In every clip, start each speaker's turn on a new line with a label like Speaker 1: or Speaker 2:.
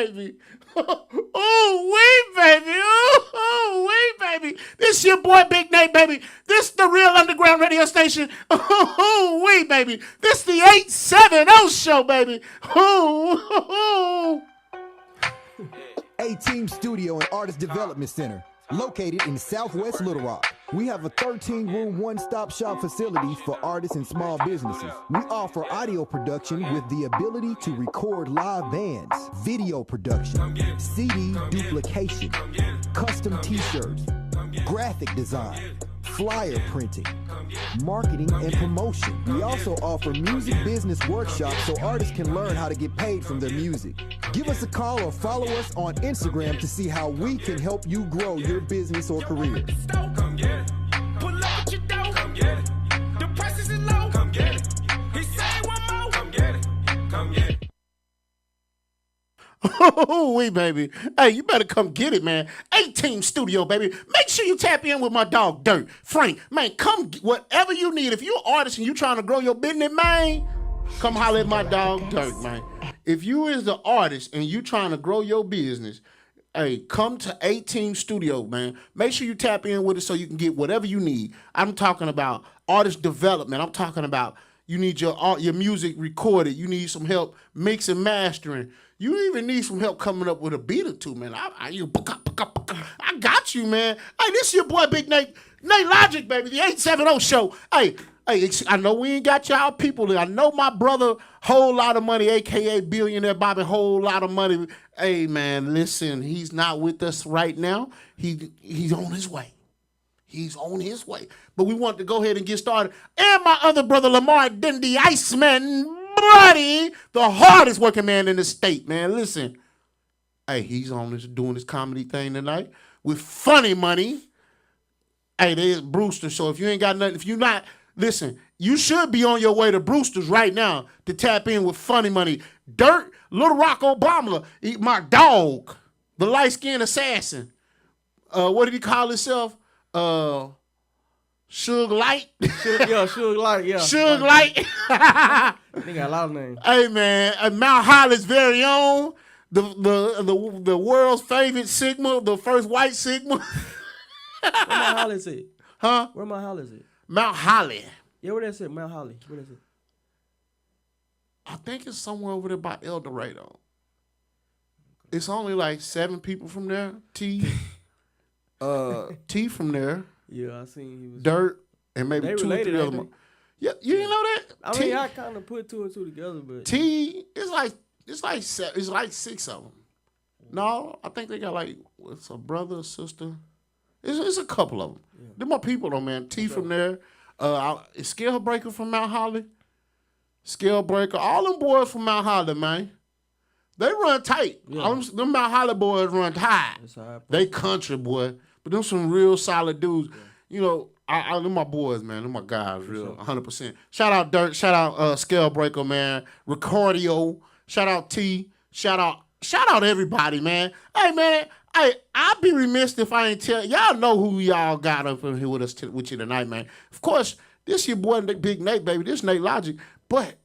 Speaker 1: baby. Ooh, wee, baby. Ooh, wee, baby. This your boy, Big Nate, baby. This the real underground radio station. Ooh, wee, baby. This the 870 show, baby. Ooh.
Speaker 2: A-Team Studio and Artist Development Center, located in Southwest Little Rock. We have a 13-room one-stop shop facility for artists and small businesses. We offer audio production with the ability to record live bands, video production, CD duplication, custom t-shirts, graphic design, flyer printing, marketing and promotion. We also offer music business workshops so artists can learn how to get paid from their music. Give us a call or follow us on Instagram to see how we can help you grow your business or career.
Speaker 3: Come get it. Pull up what you do. Come get it. The prices is low. Come get it. He say one more. Come get it. Come get it.
Speaker 1: Oh, wee, baby. Hey, you better come get it, man. A-Team Studio, baby. Make sure you tap in with my dog, Dirt. Frank, man, come whatever you need. If you're an artist and you trying to grow your business, man, come holler at my dog, Dirt, man. If you is the artist and you trying to grow your business, hey, come to A-Team Studio, man. Make sure you tap in with it so you can get whatever you need. I'm talking about artist development. I'm talking about you need your music recorded. You need some help mixing, mastering. You even need some help coming up with a beat or two, man. I got you, man. Hey, this is your boy, Big Nate. NATELOGIC, baby, the 870 show. Hey, I know we ain't got y'all people there. I know my brother, whole lot of money, a.k.a. Billionaire Bobby, whole lot of money. Hey, man, listen, he's not with us right now. He's on his way. He's on his way. But we want to go ahead and get started. And my other brother, Lamar, then the Iceman, buddy, the hardest working man in the state, man. Listen, hey, he's on this doing this comedy thing tonight with funny money. Hey, there's Brewster. So if you ain't got nothing, if you're not, listen, you should be on your way to Brewster's right now to tap in with funny money. Dirt, Little Rock Obama, my dog, the light-skinned assassin. What did he call himself? Suge Light.
Speaker 4: Suge Light, yeah.
Speaker 1: Suge Light.
Speaker 4: They got a lot of names.
Speaker 1: Hey, man, Mount Holly's very own, the world's favorite Sigma, the first white Sigma.
Speaker 4: Where Mount Holly is it?
Speaker 1: Huh?
Speaker 4: Where Mount Holly is it?
Speaker 1: Mount Holly.
Speaker 4: Yeah, where that's it? Mount Holly. Where that's it?
Speaker 1: I think it's somewhere over there by El Dorado. It's only like 7 people from there. T from there.
Speaker 4: Yeah, I seen he was.
Speaker 1: Dirt and maybe
Speaker 4: They
Speaker 1: 2 or
Speaker 4: related,
Speaker 1: 3
Speaker 4: ain't
Speaker 1: other. Yeah, you didn't know that?
Speaker 4: I mean, I kind of put 2 and 2 together, but
Speaker 1: T, it's like 6 of them. No, I think they got like it's a brother, sister. It's a couple of them. Yeah. They're my people though, man. T from there. Scale Breaker from Mount Holly. Scale Breaker. All them boys from Mount Holly, man. They run tight. Yeah. Them Mount Holly boys run tight. They country, boy. But them some real solid dudes. Yeah. You know, them my boys, man. Them my guys, real, 100%. Shout out Dirt. Shout out Scale Breaker, man. Ricardio. Shout out T. Shout out everybody, man. Hey, man. Hey, I'd be remiss if I ain't tell y'all know who y'all got up in here with us with you tonight, man. Of course, this your boy Big Nate, baby. This NATELOGIC, but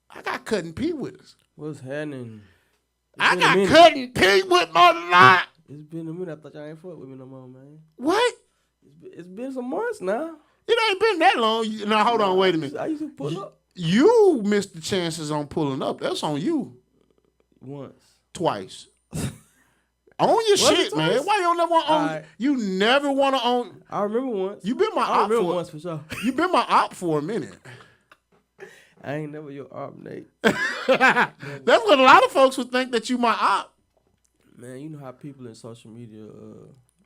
Speaker 1: I got Cutting P with us.
Speaker 4: What's happening?
Speaker 1: I got Cutting P with my lot.
Speaker 4: It's been a minute. I thought y'all ain't fuck with me no more, man.
Speaker 1: What?
Speaker 4: It's been some months now.
Speaker 1: It ain't been that long. Now hold on, wait a minute.
Speaker 4: I used to pull up.
Speaker 1: You missed the chances on pulling up. That's on you.
Speaker 4: Once.
Speaker 1: Twice. Own your shit, man. Why you don't never want to own? Right. You never want to own.
Speaker 4: I remember once.
Speaker 1: You been my op.
Speaker 4: I remember once for sure.
Speaker 1: You been my op for a minute.
Speaker 4: I ain't never your op, Nate.
Speaker 1: That's what a lot of folks would think, that you my op.
Speaker 4: Man, you know how people in social media,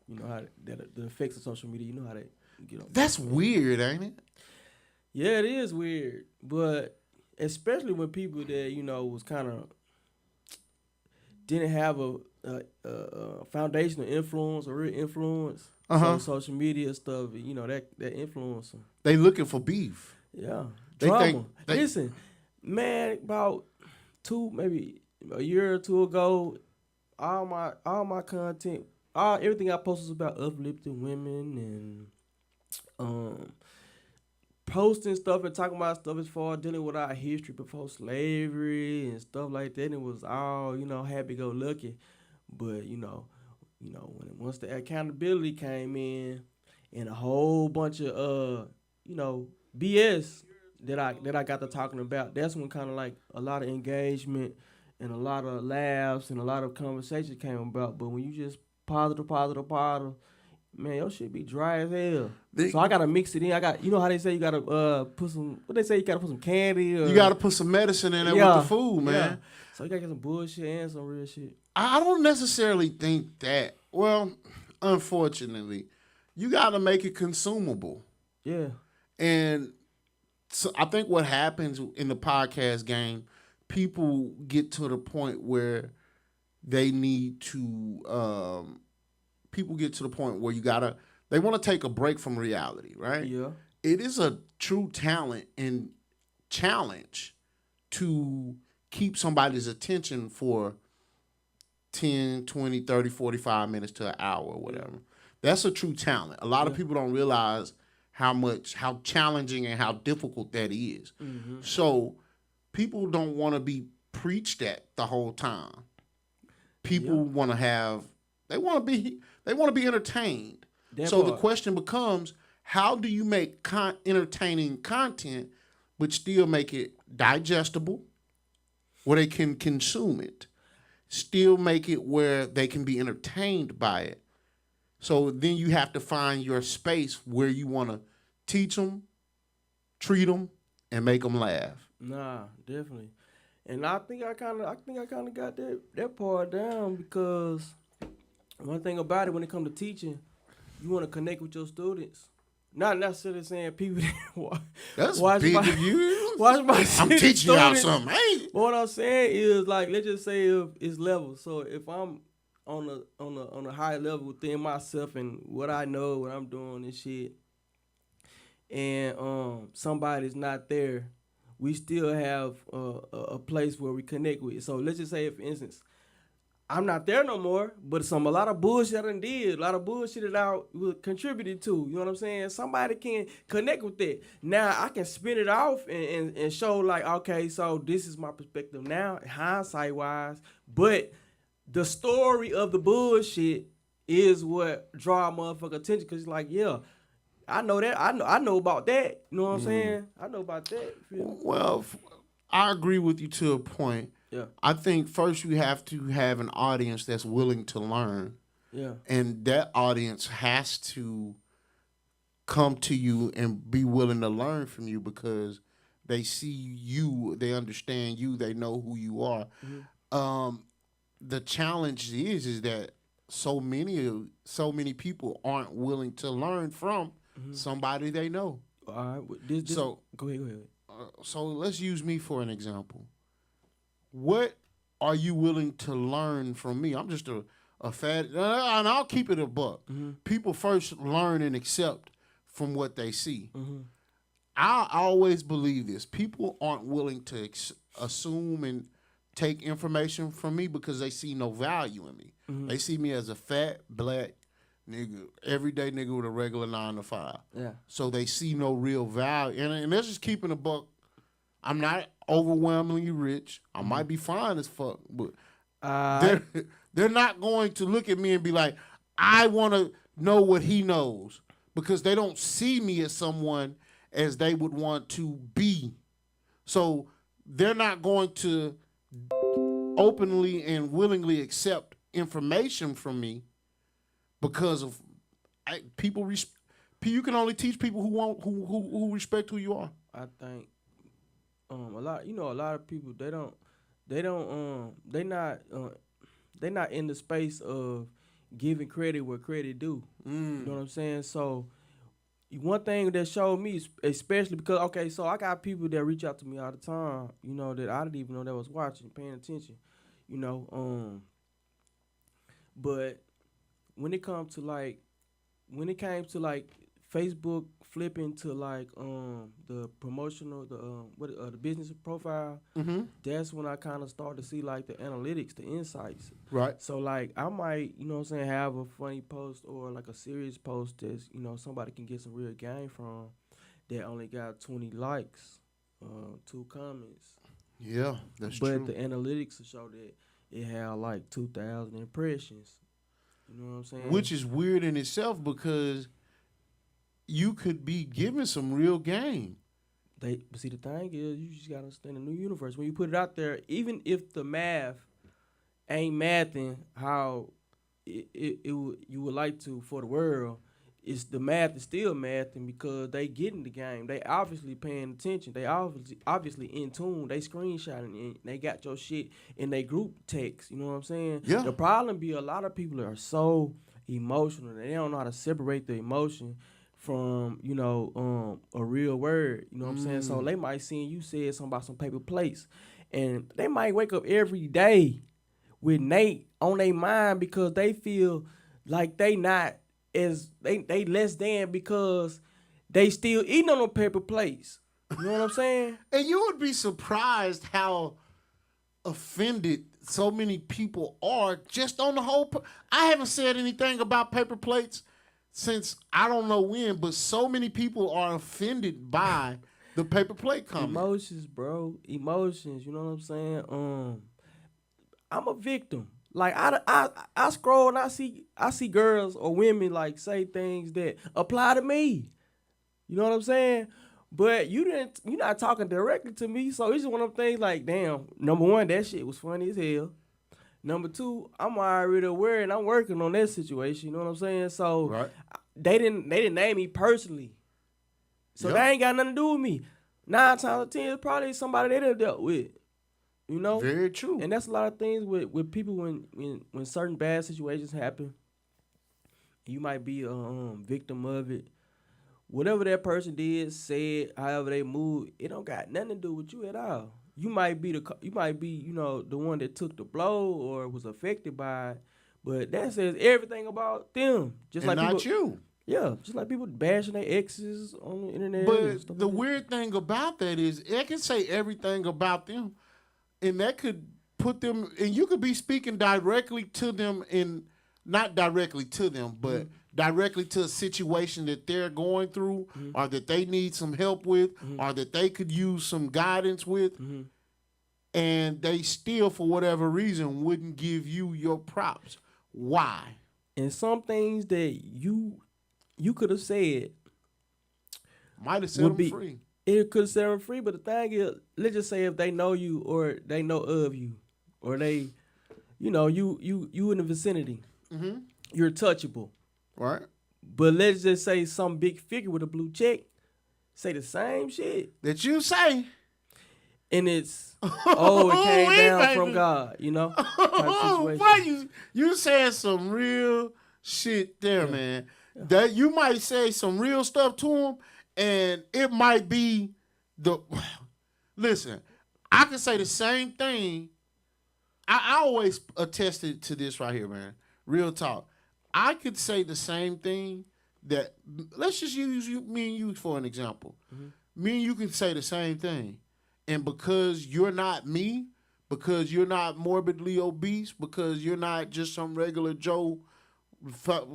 Speaker 4: you know how the effects of social media. You know how they get on.
Speaker 1: That's weird, ain't it?
Speaker 4: Yeah, it is weird, but especially when people that was kind of didn't have a foundational influence or real influence on social media stuff, that influence.
Speaker 1: They looking for beef.
Speaker 4: Yeah,
Speaker 1: they
Speaker 4: drama. Listen, man, about maybe a year or 2 ago, all my content, everything I posted was about uplifting women and posting stuff and talking about stuff as far as dealing with our history before slavery and stuff like that. And it was all, happy go lucky. But, once the accountability came in and a whole bunch of BS that I got to talking about, that's when kind of like a lot of engagement and a lot of laughs and a lot of conversation came about. But when you just positive, man, your shit be dry as hell. So I gotta mix it in. I got, how they say you gotta put some. What they say you gotta put some candy. Or,
Speaker 1: you gotta put some medicine in there with the food, man.
Speaker 4: Yeah. So you gotta get some bullshit and some real shit.
Speaker 1: I don't necessarily think that. Well, unfortunately, you gotta make it consumable.
Speaker 4: Yeah.
Speaker 1: And so I think what happens in the podcast game, people get to the point where they need to. People get to the point where they want to take a break from reality, right?
Speaker 4: Yeah.
Speaker 1: It is a true talent and challenge to keep somebody's attention for 10, 20, 30, 45 minutes to an hour or whatever. That's a true talent. A lot of people don't realize how challenging and how difficult that is. Mm-hmm. So people don't want to be preached at the whole time. People want to be entertained. The question becomes, how do you make entertaining content but still make it digestible, where they can consume it, still make it where they can be entertained by it? So then you have to find your space where you want to teach them, treat them, and make them laugh.
Speaker 4: Nah, definitely. And I think I kind of got that part down, because one thing about it, when it comes to teaching, you want to connect with your students. Not necessarily saying people that
Speaker 1: That's
Speaker 4: watch
Speaker 1: big
Speaker 4: my,
Speaker 1: of you.
Speaker 4: watch my
Speaker 1: I'm teaching y'all something. Hey.
Speaker 4: But what I'm saying is, like, let's just say if it's level. So if I'm on a high level within myself and what I know, what I'm doing and shit, and somebody's not there, we still have a place where we connect with. So let's just say, for instance, I'm not there no more, but a lot of bullshit I done did, a lot of bullshit that I contributed to. You know what I'm saying? Somebody can connect with that. Now I can spin it off and show, like, okay, so this is my perspective now, hindsight wise. But the story of the bullshit is what draw motherfucker attention, because it's like, yeah, I know that. I know about that. You know what I'm saying? I know about that.
Speaker 1: Well, I agree with you to a point.
Speaker 4: Yeah.
Speaker 1: I think first you have to have an audience that's willing to learn.
Speaker 4: Yeah.
Speaker 1: And that audience has to come to you and be willing to learn from you, because they see you, they understand you, they know who you are. Mm-hmm. The challenge is that so many people aren't willing to learn from somebody they know.
Speaker 4: All right. So go ahead.
Speaker 1: So let's use me for an example. What are you willing to learn from me? I'm just a fat, and I'll keep it a buck. Mm-hmm. People first learn and accept from what they see. Mm-hmm. I always believe this. People aren't willing to assume and take information from me because they see no value in me. Mm-hmm. They see me as a fat, black nigga, everyday nigga with a regular 9 to 5.
Speaker 4: Yeah.
Speaker 1: So they see no real value. And that's just keeping a buck. I'm not overwhelmingly rich. I might be fine as fuck, but they're not going to look at me and be like, I want to know what he knows, because they don't see me as someone as they would want to be. So they're not going to openly and willingly accept information from me, because of people. You can only teach people who respect who you are.
Speaker 4: I think a lot of people they're not in the space of giving credit where credit due. You know what I'm saying? So one thing that showed me, especially because, okay, so I got people that reach out to me all the time, that I didn't even know that was watching, paying attention, but when it came to Facebook flipping to the promotional, the business profile, that's when I kind of started to see the analytics, the insights.
Speaker 1: Right.
Speaker 4: So I might, have a funny post or a serious post that somebody can get some real gain from. that only got 20 likes, 2 comments.
Speaker 1: Yeah, that's
Speaker 4: But
Speaker 1: true.
Speaker 4: the analytics will show that it had like 2,000 impressions. You know what I'm saying?
Speaker 1: Which is weird in itself because you could be given some real game.
Speaker 4: But see, the thing is, you just gotta understand the new universe. When you put it out there, even if the math ain't mathing how you would like to for the world, it's the math is still mathing because they getting the game. They obviously paying attention. They obviously in tune. They screenshotting and they got your shit in their group text. You know what I'm saying?
Speaker 1: Yeah.
Speaker 4: The problem be a lot of people are so emotional. They don't know how to separate the emotion from, a real word. You know what I'm saying? So they might see you said something about some paper plates. And they might wake up every day with Nate on their mind because they feel like they not as they less than because they still eating on them paper plates. You know what I'm saying?
Speaker 1: And you would be surprised how offended so many people are just on the whole. I haven't said anything about paper plates since I don't know when, but so many people are offended by the paper plate comment.
Speaker 4: Emotions, bro. Emotions. You know what I'm saying? I'm a victim. Like I scroll and I see girls or women like say things that apply to me. You know what I'm saying? But you're not talking directly to me, so it's just one of them things like, damn, number one, that shit was funny as hell. Number two, I'm already aware and I'm working on that situation. You know what I'm saying? So
Speaker 1: Right.
Speaker 4: they didn't name me personally. So
Speaker 1: Yep.
Speaker 4: they ain't got nothing to do with me. 9 times out of 10, it's probably somebody they done dealt with. You know?
Speaker 1: Very true.
Speaker 4: And that's a lot of things with people when certain bad situations happen. You might be a victim of it. Whatever that person did, said, however they moved, it don't got nothing to do with you at all. You might be the one that took the blow or was affected by it, but that says everything about them. Just
Speaker 1: and
Speaker 4: like
Speaker 1: not
Speaker 4: people,
Speaker 1: you.
Speaker 4: Yeah, just like people bashing their exes on the internet. and stuff
Speaker 1: But the
Speaker 4: like that.
Speaker 1: weird thing about that is it can say everything about them, and that could put them, and you could be speaking directly to them, and not directly to them, but directly to a situation that they're going through, or that they need some help with, or that they could use some guidance with, and they still, for whatever reason, wouldn't give you your props. Why?
Speaker 4: And some things that you could have said
Speaker 1: Might have set
Speaker 4: would
Speaker 1: them
Speaker 4: be
Speaker 1: free.
Speaker 4: it could set them free, but the thing is, let's just say if they know you or they know of you, or they, you in the vicinity, you're touchable.
Speaker 1: Right?
Speaker 4: But let's just say some big figure with a blue check say the same shit,
Speaker 1: That you say.
Speaker 4: and it's it came
Speaker 1: Wait,
Speaker 4: down
Speaker 1: baby.
Speaker 4: from God, type situation.
Speaker 1: Why you said some real shit there, man. That you might say some real stuff to him, and it might be the. Listen, I can say the same thing. I always attested to this right here, man. Real talk. I could say the same thing that. Let's just use me and you for an example. Me and you can say the same thing, and because you're not me, because you're not morbidly obese, because you're not just some regular Joe,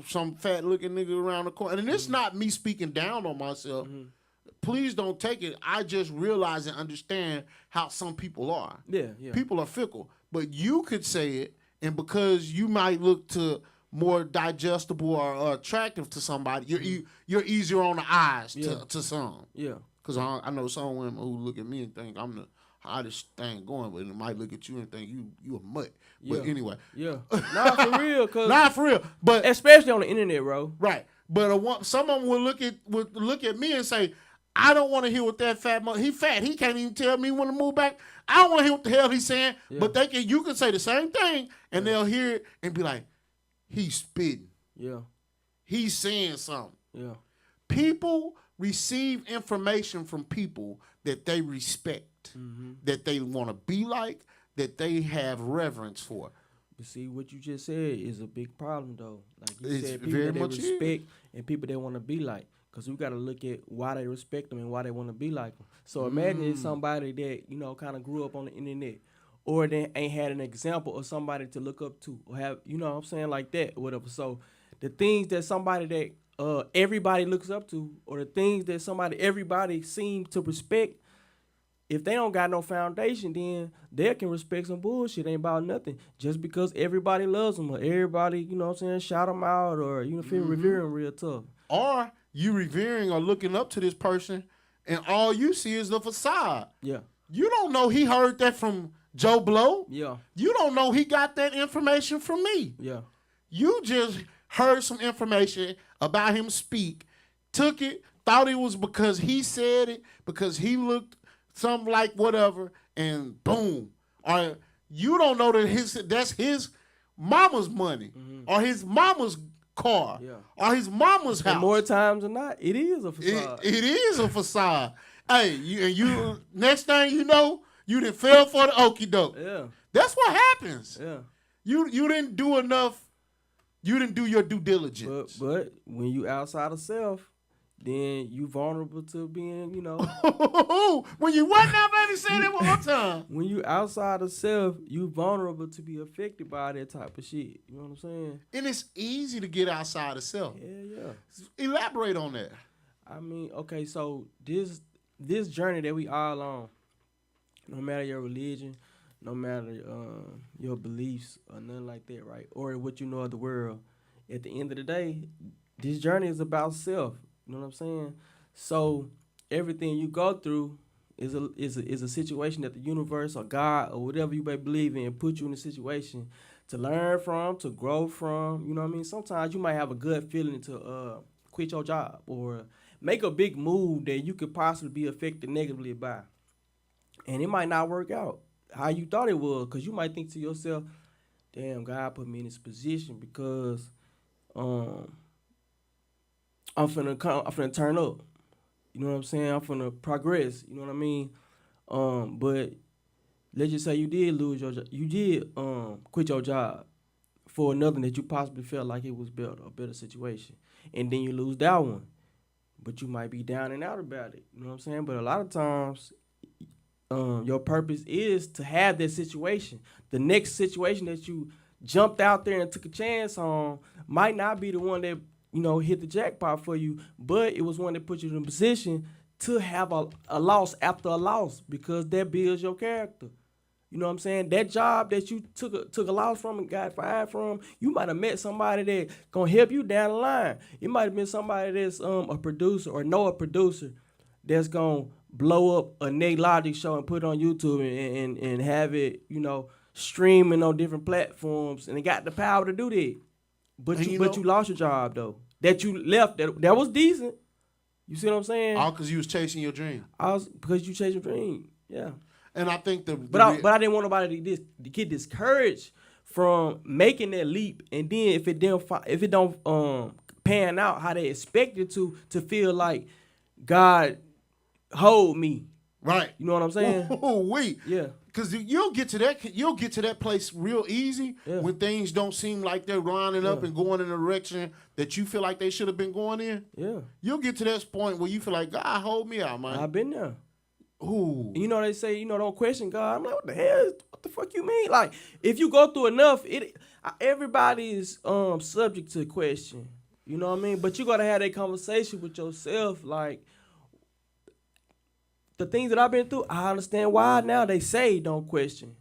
Speaker 1: some fat looking nigga around the corner. And it's not me speaking down on myself. Please don't take it. I just realize and understand how some people are.
Speaker 4: Yeah.
Speaker 1: People are fickle. But you could say it, and because you might look to more digestible or attractive to somebody, you're easier on the eyes to some.
Speaker 4: Yeah.
Speaker 1: Because I know some women who look at me and think I'm the hottest thing going, but it might look at you and think you a mutt. But anyway.
Speaker 4: Yeah. Not for real, cause
Speaker 1: Not for real. But
Speaker 4: especially on the internet, bro.
Speaker 1: right. But some of them would look at me and say, I don't want to hear what that fat he fat. He can't even tell me when to move back. I don't want to hear what the hell he's saying.
Speaker 4: Yeah.
Speaker 1: But you can say the same thing and they'll hear it and be like, he's spitting.
Speaker 4: Yeah.
Speaker 1: He's saying something.
Speaker 4: Yeah.
Speaker 1: People receive information from people that they respect, that they want to be like, that they have reverence for.
Speaker 4: But see, what you just said is a big problem, though. Like you
Speaker 1: It's
Speaker 4: said, people
Speaker 1: very
Speaker 4: that they
Speaker 1: much
Speaker 4: respect and people they want to be like. Because we got to look at why they respect them and why they want to be like them. So imagine it's somebody that, kind of grew up on the internet, or they ain't had an example of somebody to look up to, or have, what I'm saying, like that or whatever. So the things that somebody that everybody looks up to, or the things that everybody seems to respect, if they don't got no foundation, then they can respect some bullshit. Ain't about nothing. Just because everybody loves them, or everybody, you know what I'm saying, shout them out, or, you know, feel revere them real tough.
Speaker 1: Or you revering or looking up to this person, and all you see is the facade.
Speaker 4: Yeah.
Speaker 1: You don't know he heard that from Joe Blow.
Speaker 4: Yeah.
Speaker 1: You don't know he got that information from me.
Speaker 4: Yeah.
Speaker 1: You just heard some information about him speak, took it, thought it was because he said it, because he looked something like whatever, and boom. Or you don't know that that's his mama's money, or his mama's car, or his mama's house.
Speaker 4: And more times than not, it is a facade.
Speaker 1: It is a facade. Hey, you next thing you know, you done fell for the okie doke.
Speaker 4: Yeah.
Speaker 1: That's what happens.
Speaker 4: Yeah.
Speaker 1: You didn't do enough. You didn't do your due diligence.
Speaker 4: But when you outside of self, then you vulnerable to being, you know.
Speaker 1: When you what now, baby? Say that one more time.
Speaker 4: When you outside of self, you vulnerable to be affected by that type of shit. You know what I'm saying?
Speaker 1: And it's easy to get outside of self.
Speaker 4: Yeah.
Speaker 1: Elaborate on that.
Speaker 4: I mean, okay, so this journey that we all on, no matter your religion, no matter your beliefs or nothing like that, right? Or what you know of the world, at the end of the day, this journey is about self. You know what I'm saying? So everything you go through is a situation that the universe or God or whatever you may believe in put you in a situation to learn from, to grow from. You know what I mean? Sometimes you might have a good feeling to quit your job or make a big move that you could possibly be affected negatively by. And it might not work out how you thought it would, because you might think to yourself, damn, God put me in this position because I'm finna turn up. You know what I'm saying? I'm finna progress. You know what I mean? But let's just say you did lose your job. You did quit your job for another that you possibly felt like it was a better situation. And then you lose that one. But you might be down and out about it. You know what I'm saying? But a lot of times, your purpose is to have that situation. The next situation that you jumped out there and took a chance on might not be the one that, you know, hit the jackpot for you, but it was one that put you in a position to have a loss after a loss, because that builds your character. You know what I'm saying? That job that you took a loss from and got fired from, you might have met somebody that gonna help you down the line. It might have been somebody that's a producer or know a producer that's gonna blow up a NATELOGIC show and put it on YouTube and have it, you know, streaming on different platforms, and they got the power to do that. But you lost your job though. That you left that was decent. You see what I'm saying?
Speaker 1: All because you was chasing your dream.
Speaker 4: Because you chased your dream. Yeah.
Speaker 1: And I think
Speaker 4: But I didn't want nobody to get discouraged from making that leap, and then if it don't pan out how they expected to feel like God hold me.
Speaker 1: Right.
Speaker 4: You know what I'm saying?
Speaker 1: Wait.
Speaker 4: Yeah.
Speaker 1: Because you'll get to that place real easy when things don't seem like they're lining up and going in a direction that you feel like they should have been going in.
Speaker 4: Yeah.
Speaker 1: You'll get to that point where you feel like, God, hold me out, man.
Speaker 4: I've been there.
Speaker 1: Ooh.
Speaker 4: You know, they say, you know, don't question God. I'm like, what the hell? What the fuck you mean? Like, if you go through enough, everybody's subject to question. You know what I mean? But you gotta have that conversation with yourself. Like, the things that I've been through, I understand why now they say don't question.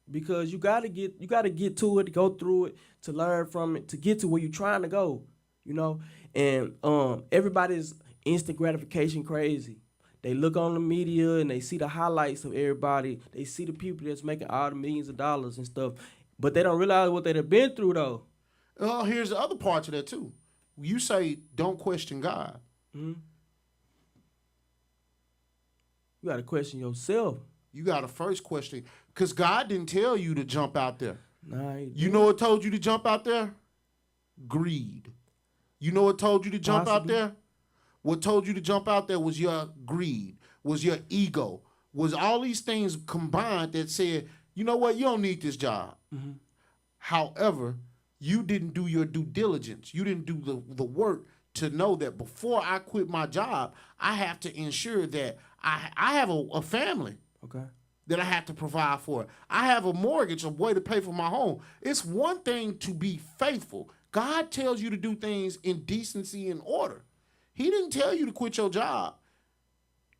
Speaker 4: Because you gotta get to it, go through it, to learn from it, to get to where you're trying to go. You know? And everybody's instant gratification crazy. They look on the media and they see the highlights of everybody. They see the people that's making all the millions of dollars and stuff. But they don't realize what they've been through, though.
Speaker 1: Well, here's the other part to that, too. You say, don't question God.
Speaker 4: Mm-hmm. You got to question yourself.
Speaker 1: You got to first question. Because God didn't tell you to jump out there.
Speaker 4: Nah,
Speaker 1: you know what told you to jump out there? Greed. You know what told you to jump out there? What told you to jump out there was your greed, was your ego, was all these things combined that said, you know what, you don't need this job. Mm-hmm. However, you didn't do your due diligence. You didn't do the work to know that before I quit my job, I have to ensure that I have a family that I have to provide for. I have a mortgage, a way to pay for my home. It's one thing to be faithful, God tells you to do things in decency and order. He didn't tell you to quit your job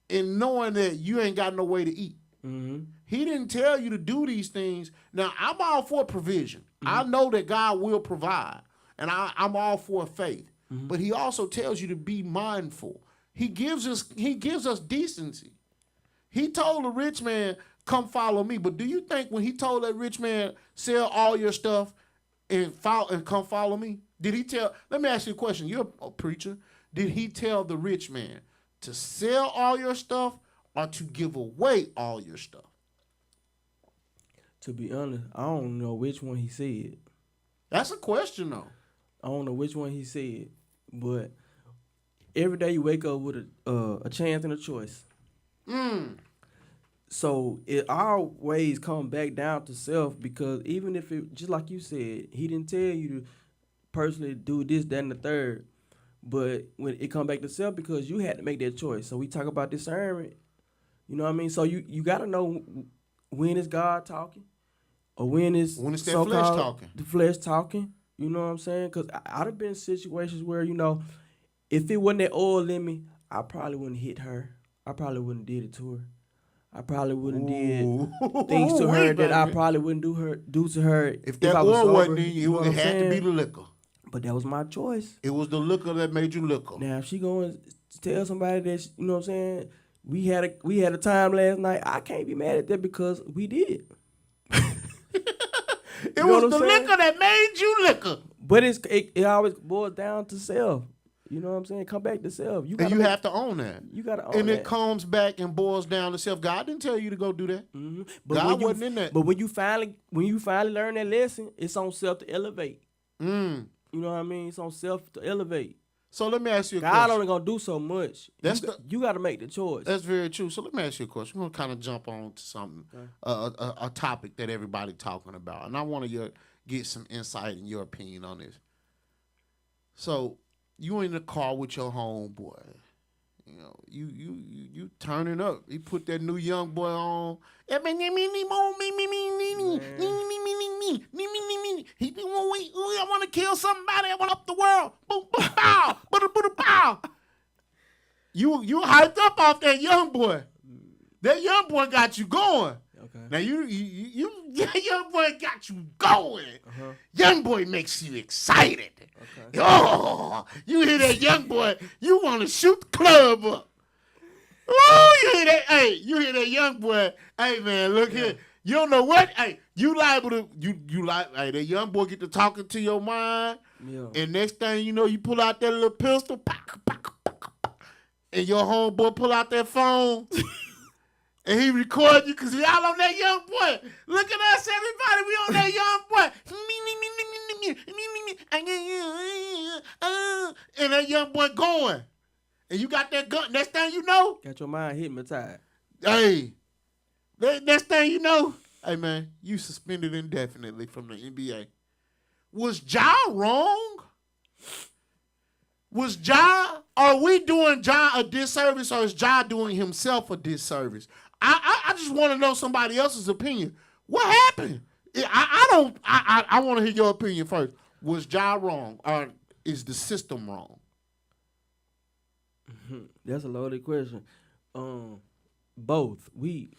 Speaker 1: and knowing that you ain't got no way to eat.
Speaker 4: Mm-hmm.
Speaker 1: He didn't tell you to do these things. Now, I'm all for provision. I know that God will provide, and I'm all for faith. But he also tells you to be mindful. He gives us decency. He told the rich man, come follow me. But do you think when he told that rich man, sell all your stuff and come follow me, did he tell, let me ask you a question. You're a preacher. Did he tell the rich man to sell all your stuff or to give away all your stuff?
Speaker 4: To be honest, I don't know which one he said.
Speaker 1: That's a question, though.
Speaker 4: I don't know which one he said, but every day you wake up with a chance and a choice. So it always comes back down to self, because even if it, just like you said, he didn't tell you to personally do this, that, and the third, but when it come back to self, because you had to make that choice. So we talk about discernment, you know what I mean? So you got to know when is God talking, or when is
Speaker 1: that flesh talking.
Speaker 4: The flesh talking. You know what I'm saying? Because I'd have been in situations where, you know, if it wasn't that oil in me, I probably wouldn't hit her. I probably wouldn't did it to her. I probably wouldn't did things to her that I probably wouldn't do to her.
Speaker 1: If that
Speaker 4: I was
Speaker 1: oil wasn't
Speaker 4: sober,
Speaker 1: in you, it had to be the liquor.
Speaker 4: But that was my choice.
Speaker 1: It was the liquor that made you liquor.
Speaker 4: Now, if she going to tell somebody that, you know what I'm saying, we had a time last night, I can't be mad at that because we did.
Speaker 1: It was the liquor that made you liquor.
Speaker 4: But it always boils down to self. You know what I'm saying? Come back to self.
Speaker 1: And you have to own that.
Speaker 4: You got to own
Speaker 1: and
Speaker 4: that.
Speaker 1: it comes back and boils down to self. God didn't tell you to go do that.
Speaker 4: Mm-hmm.
Speaker 1: God wasn't in that.
Speaker 4: But when you finally learn that lesson, it's on self to elevate. You know what I mean? It's on self to elevate.
Speaker 1: So let me ask you a
Speaker 4: God
Speaker 1: question.
Speaker 4: only gonna do so much. You got to make the choice.
Speaker 1: That's very true. So let me ask you a question. We're gonna kind of jump on to something, a topic that everybody talking about, and I want to get some insight and your opinion on this. So you in the car with your homeboy, you know, you turning up. He put that new Young Boy on. He I want to kill somebody. I want up the world. Boom, boom, bow, bow. You hyped up off that Young Boy. That Young Boy got you going.
Speaker 4: Okay.
Speaker 1: Now that Young Boy got you going. Young Boy makes you excited. Okay. Oh, you hear that Young Boy, you want to shoot the club up. Oh, you hear that? Hey, you hear that Young Boy? Hey, man, look here. You don't know what? Hey, you liable to hey, that Young Boy get to talking to your mind. Yeah. And next thing you know, you pull out that little pistol, and your homeboy pull out that phone. And he record you because we all on that Young Boy. Look at us, everybody. We on that Young Boy. And that Young Boy going. And you got that gun. Next thing you know.
Speaker 4: Got your mind hypnotized.
Speaker 1: Hey. Next thing you know. Hey, man. You suspended indefinitely from the NBA. Was Ja wrong? Are we doing Ja a disservice, or is Ja doing himself a disservice? I just want to know somebody else's opinion. What happened? I want to hear your opinion first. Was Ja wrong, or is the system wrong?
Speaker 4: That's a loaded question. Both. We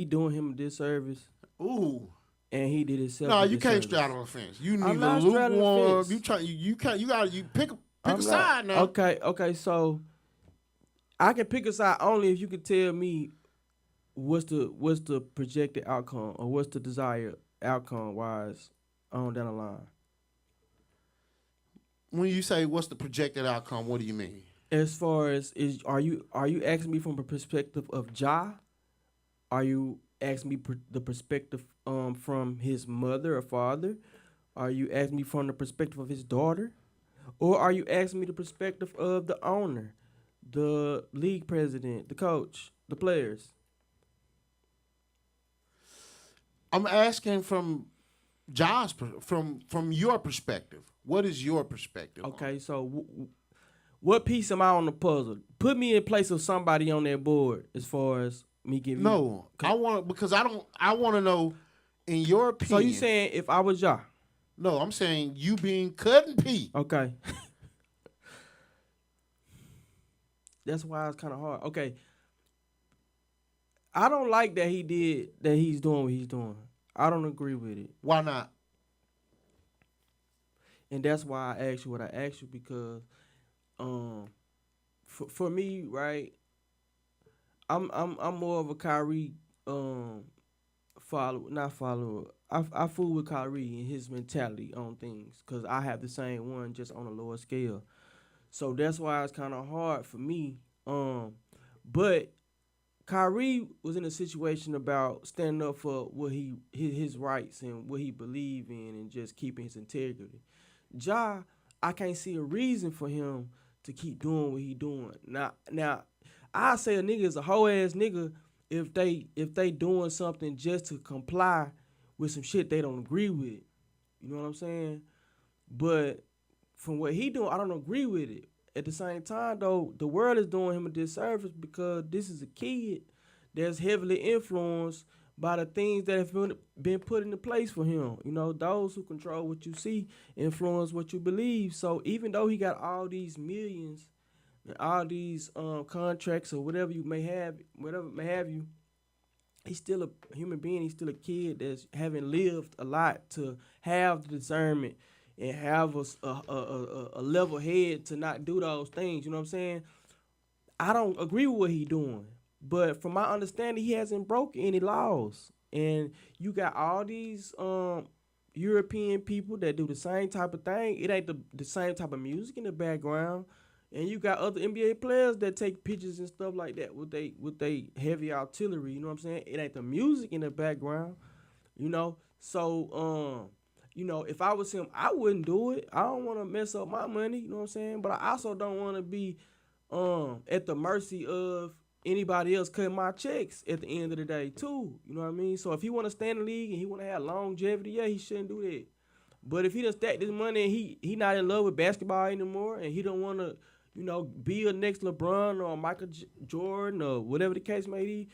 Speaker 4: doing him a disservice.
Speaker 1: Ooh.
Speaker 4: And he did himself.
Speaker 1: No, you can't straddle on the fence. You need a lukewarm. You pick a side now.
Speaker 4: Okay. So I can pick a side only if you can tell me what's the projected outcome, or what's the desired outcome wise on down the line.
Speaker 1: When you say what's the projected outcome, what do you mean?
Speaker 4: As far as are you asking me from a perspective of Ja? Are you asking me the perspective from his mother or father? Are you asking me from the perspective of his daughter? Or are you asking me the perspective of the owner, the league president, the coach, the players?
Speaker 1: I'm asking from Ja's from your perspective. What is your perspective?
Speaker 4: Okay, so what piece am I on the puzzle? Put me in place of somebody on that board as far as me giving.
Speaker 1: No, I want to know in your opinion.
Speaker 4: So you saying if I was Ja?
Speaker 1: No, I'm saying you being cut and pee.
Speaker 4: Okay. That's why it's kind of hard. Okay. I don't like that he's doing what he's doing. I don't agree with it.
Speaker 1: Why not?
Speaker 4: And that's why I asked you what I asked you because for me, right, I'm more of a Kyrie follower. I fool with Kyrie and his mentality on things because I have the same one just on a lower scale. So that's why it's kind of hard for me. But Kyrie was in a situation about standing up for what his rights and what he believed in and just keeping his integrity. Ja, I can't see a reason for him to keep doing what he doing. Now, I say a nigga is a hoe ass nigga if they doing something just to comply with some shit they don't agree with. You know what I'm saying? But from what he doing, I don't agree with it. At the same time, though, the world is doing him a disservice because this is a kid that's heavily influenced by the things that have been put into place for him. You know, those who control what you see influence what you believe. So even though he got all these millions and all these contracts or whatever may have you, he's still a human being. He's still a kid that's having lived a lot to have the discernment and have a level head to not do those things. You know what I'm saying? I don't agree with what he's doing. But from my understanding, he hasn't broken any laws. And you got all these European people that do the same type of thing. It ain't the same type of music in the background. And you got other NBA players that take pictures and stuff like that with they heavy artillery. You know what I'm saying? It ain't the music in the background. You know? So, you know, if I was him, I wouldn't do it. I don't want to mess up my money. You know what I'm saying? But I also don't want to be at the mercy of anybody else cutting my checks at the end of the day too. You know what I mean? So if he want to stay in the league and he want to have longevity, yeah, he shouldn't do that. But if he done stacked his money and he not in love with basketball anymore and he don't want to, you know, be a next LeBron or Michael Jordan or whatever the case may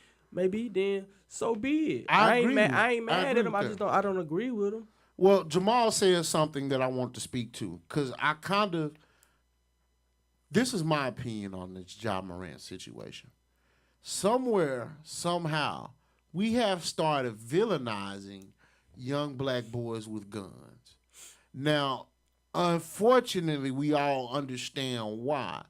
Speaker 4: be, then so be it. I ain't mad at him. I don't agree with him.
Speaker 1: Well, Jamal says something that I want to speak to because this is my opinion on this Ja Morant situation. Somewhere, somehow, we have started villainizing young black boys with guns. Now, unfortunately, we all understand why.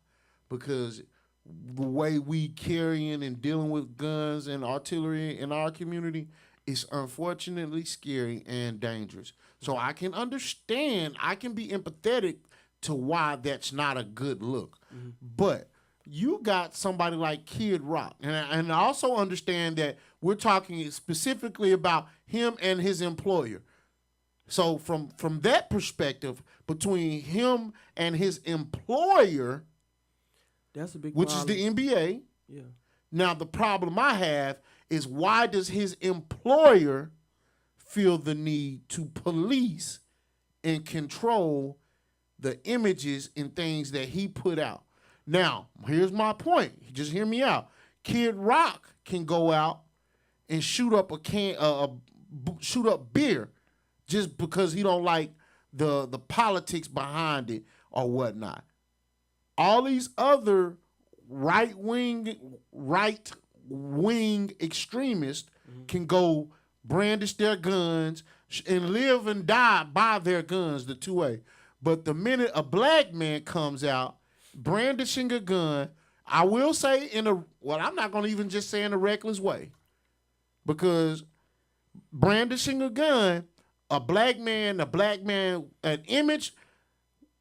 Speaker 1: Because the way we carrying and dealing with guns and artillery in our community is unfortunately scary and dangerous. So I can understand, I can be empathetic to why that's not a good look. Mm-hmm. But you got somebody like Kid Rock. And I also understand that we're talking specifically about him and his employer. So from that perspective, between him and his employer,
Speaker 4: that's a big
Speaker 1: which
Speaker 4: problem.
Speaker 1: is the NBA.
Speaker 4: Yeah.
Speaker 1: Now, the problem I have is why does his employer feel the need to police and control the images and things that he put out? Now, here's my point. Just hear me out. Kid Rock can go out and shoot up shoot up beer just because he don't like the politics behind it or whatnot. All these other right wing extremists can go brandish their guns and live and die by their guns, the 2A. But the minute a black man comes out brandishing a gun, I will say I'm not going to even just say in a reckless way. Because brandishing a gun, an image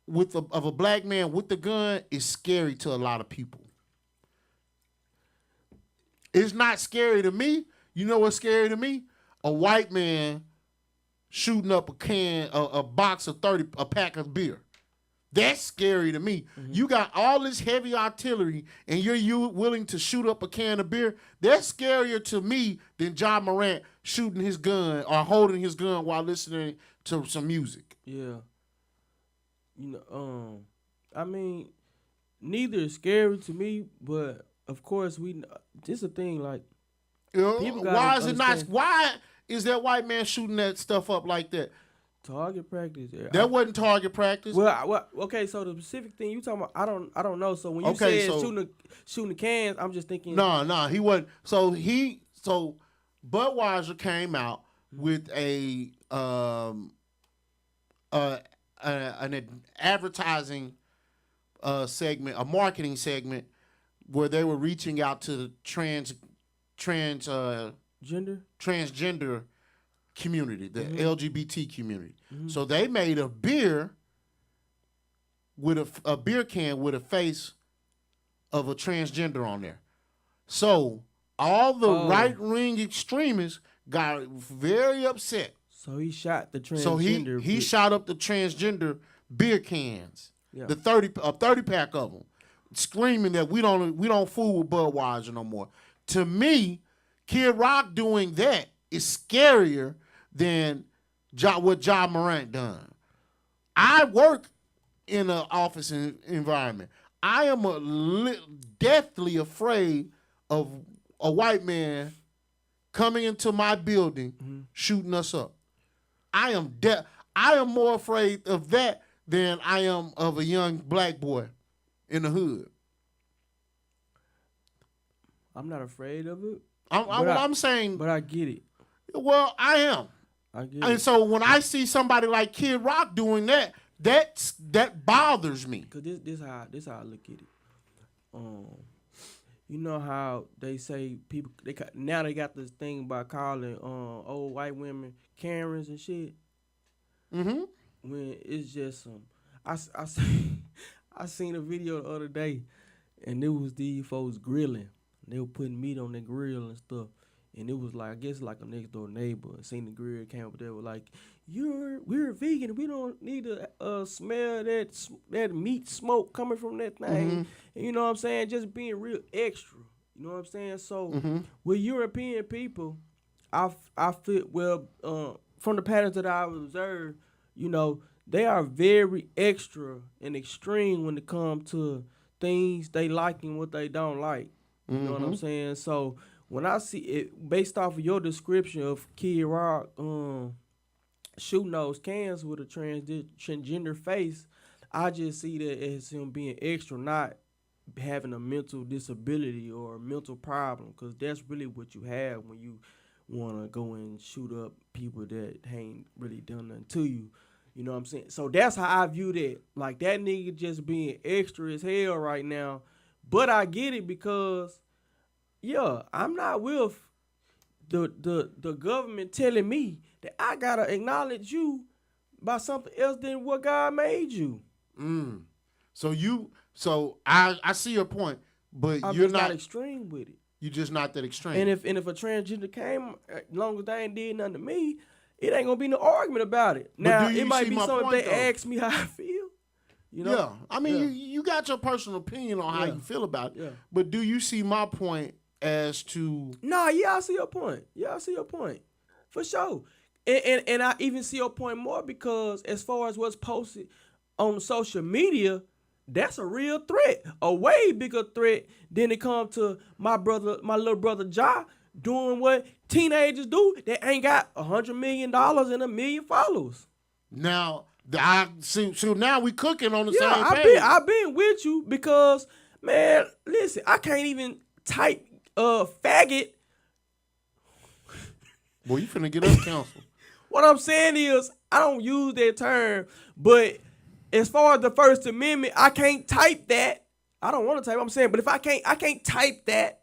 Speaker 1: of a black man with the gun is scary to a lot of people. It's not scary to me. You know what's scary to me? A white man shooting up a box of 30, a pack of beer. That's scary to me. Mm-hmm. You got all this heavy artillery and you're willing to shoot up a can of beer. That's scarier to me than Ja Morant shooting his gun or holding his gun while listening to some music.
Speaker 4: Yeah. You know, I mean, neither is scary to me, but of course this is a thing like
Speaker 1: why is that white man shooting that stuff up like that?
Speaker 4: Target practice. Yeah,
Speaker 1: That wasn't target practice.
Speaker 4: well, okay. So the specific thing you talking about, I don't know. So when you said shooting the cans, I'm just thinking.
Speaker 1: No, he wasn't. So Budweiser came out with an advertising segment, a marketing segment, where they were reaching out to the transgender community, the LGBT community. So they made a beer with a beer can with a face of a transgender on there. So all the right-wing extremists got very upset.
Speaker 4: So he shot the transgender.
Speaker 1: So he shot up the transgender beer cans, the 30-pack of them, screaming that we don't fool with Budweiser no more. To me, Kid Rock doing that is scarier than what Ja Morant done. I work in an office environment. I am deathly afraid of a white man coming into my building shooting us up. I am more afraid of that than I am of a young black boy in the hood.
Speaker 4: I'm not afraid of it.
Speaker 1: I'm saying,
Speaker 4: but I get it.
Speaker 1: Well, I am.
Speaker 4: I get
Speaker 1: and
Speaker 4: it.
Speaker 1: so when I see somebody like Kid Rock doing that, that bothers me.
Speaker 4: Cause this how I look at it. You know how they say people they got this thing about calling old white women Karens and shit.
Speaker 1: Mm-hmm.
Speaker 4: When it's just I seen a video the other day, and it was these folks grilling. They were putting meat on their grill and stuff, and it was like, I guess like a next door neighbor seen the grill, came up there, were like, we're vegan, we don't need to smell that meat smoke coming from that thing. And you know what I'm saying, just being real extra. You know what I'm saying? So with European people, I feel from the patterns that I've observed, you know, they are very extra and extreme when it comes to things they like and what they don't like. You know what I'm saying? So when I see it, based off of your description of Kid Rock shooting those cans with a transgender face, I just see that as him being extra, not having a mental disability or a mental problem, because that's really what you have when you want to go and shoot up people that ain't really done nothing to you. You know what I'm saying? So that's how I view that. Like, that nigga just being extra as hell right now. But I get it because, yeah, I'm not with the government telling me that I got to acknowledge you by something else than what God made you.
Speaker 1: So I see your point, but
Speaker 4: I'm
Speaker 1: you're
Speaker 4: just not extreme with it.
Speaker 1: You're just not that extreme.
Speaker 4: And if a transgender came, as long as they ain't did nothing to me, it ain't gonna be no argument about it. Now it might be something if they ask me how I feel. You know?
Speaker 1: Yeah, I mean, you got your personal opinion on how you feel about it. Yeah. But do you see my point as to?
Speaker 4: Nah, yeah, I see your point. Yeah, I see your point for sure. And I even see your point more because as far as what's posted on social media, that's a real threat, a way bigger threat than it come to my little brother Ja doing what teenagers do that ain't got $100 million and 1 million followers.
Speaker 1: Now, so now we cooking on the same page.
Speaker 4: Yeah, I've been with you because, man, listen, I can't even type faggot.
Speaker 1: Boy, you finna get us canceled.
Speaker 4: What I'm saying is, I don't use that term, but as far as the First Amendment, I can't type that. I don't want to type. I'm saying, but if I can't type that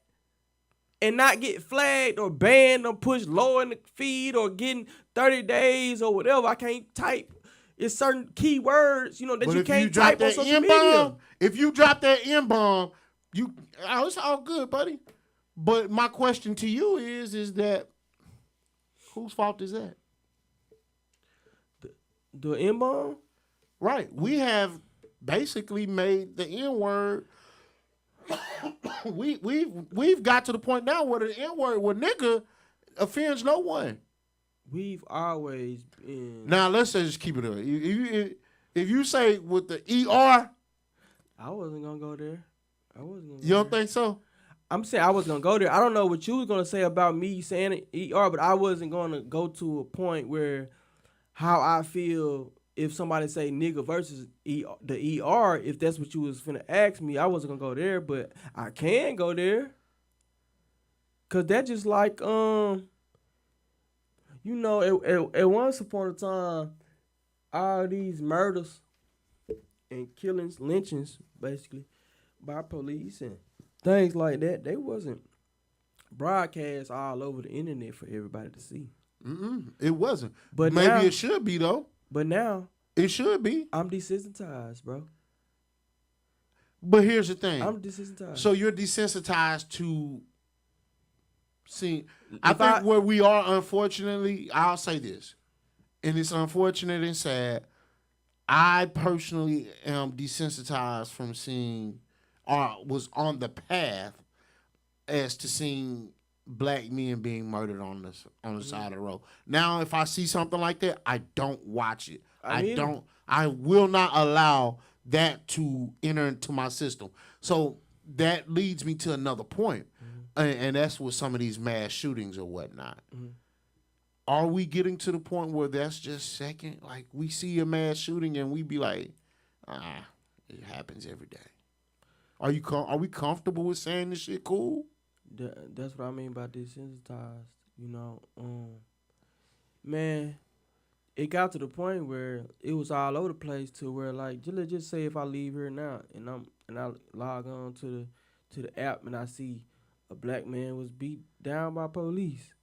Speaker 4: and not get flagged or banned or pushed lower in the feed or getting 30 days or whatever. I can't type. It's certain keywords, you know, that you can't type on social media.
Speaker 1: If you drop that N-bomb, it's all good, buddy. But my question to you is that whose fault is that?
Speaker 4: The N-bomb?
Speaker 1: Right. We have basically made the N-word. We've got to the point now where the N-word, where nigga offends no one.
Speaker 4: We've always been.
Speaker 1: Now let's just keep it up. If you say with the ER,
Speaker 4: I wasn't gonna go there.
Speaker 1: You don't think so?
Speaker 4: I'm saying I was gonna go there. I don't know what you was gonna say about me saying ER, but I wasn't gonna go to a point where how I feel if somebody say nigga versus the ER, if that's what you was finna ask me, I wasn't gonna go there, but I can go there. Cause that just like at once upon a time, all these murders and killings, lynchings, basically, by police and things like that, they wasn't broadcast all over the internet for everybody to see.
Speaker 1: It wasn't.
Speaker 4: But
Speaker 1: maybe
Speaker 4: now,
Speaker 1: it should be though.
Speaker 4: But now
Speaker 1: It should be.
Speaker 4: I'm desensitized, bro.
Speaker 1: But here's the thing.
Speaker 4: I'm desensitized.
Speaker 1: So you're desensitized to see. I think where we are, unfortunately, I'll say this, and it's unfortunate and sad. I personally am desensitized from seeing, or was on the path as to seeing black men being murdered on the side of the road. Now, if I see something like that, I don't watch it. I will not allow that to enter into my system. So that leads me to another point, and that's with some of these mass shootings or whatnot. Are we getting to the point where that's just second? Like, we see a mass shooting and we be like, it happens every day. Are we comfortable with saying this shit cool?
Speaker 4: That's what I mean by desensitized. Man, it got to the point where it was all over the place to where, like, let's just say if I leave here now and I log on to the app and I see a black man was beat down by police.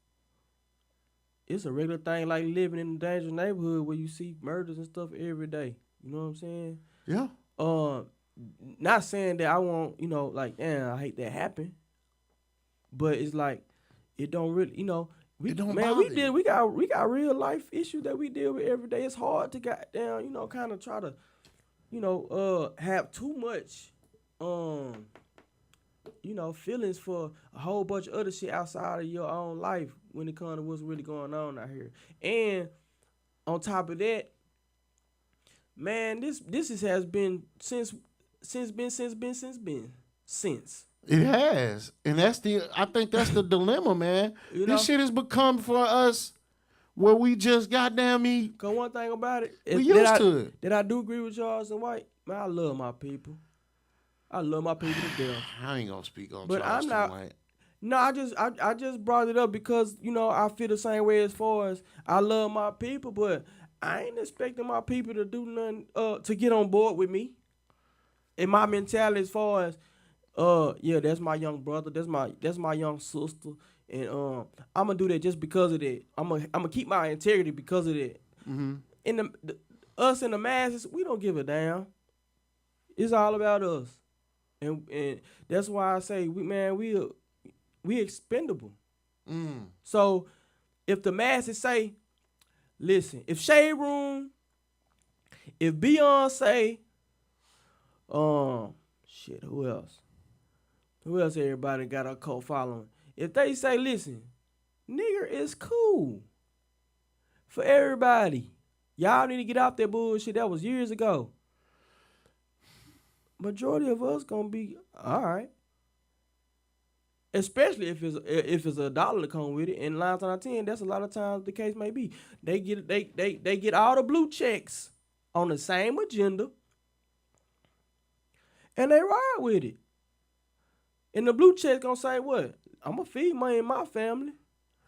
Speaker 4: It's a regular thing, like living in a dangerous neighborhood where you see murders and stuff every day. You know what I'm saying?
Speaker 1: Yeah.
Speaker 4: Not saying that I won't, I hate that happen. But it's like it don't really, we got real life issues that we deal with every day. It's hard to kind of try to, have too much, feelings for a whole bunch of other shit outside of your own life when it comes to what's really going on out here. And on top of that, man, this has been since.
Speaker 1: It has. And I think that's the dilemma, man. This shit has become for us where we just goddamn me.
Speaker 4: Cause one thing about it,
Speaker 1: we used to it.
Speaker 4: That I do agree with Charles and White. Man, I love my people. I love my people to death.
Speaker 1: I ain't gonna speak on
Speaker 4: but
Speaker 1: Charles
Speaker 4: I'm not,
Speaker 1: White.
Speaker 4: No, I just brought it up because, I feel the same way as far as I love my people, but I ain't expecting my people to do nothing to get on board with me. And my mentality as far as that's my young brother, that's my young sister, and I'm gonna do that just because of that. I'm gonna keep my integrity because of that.
Speaker 1: Mm-hmm.
Speaker 4: In us in the masses, we don't give a damn. It's all about us, and that's why I say we expendable. So if the masses say, listen, if Shade Room, if Beyonce, who else? Who else everybody got a cult following? If they say, listen, nigger is cool for everybody. Y'all need to get off that bullshit. That was years ago. Majority of us gonna be all right. Especially if it's a dollar to come with it. And 9 times out of 10, that's a lot of times the case may be. They get all the blue checks on the same agenda. And they ride with it. And the blue check gonna say what? I'm gonna feed money in my family.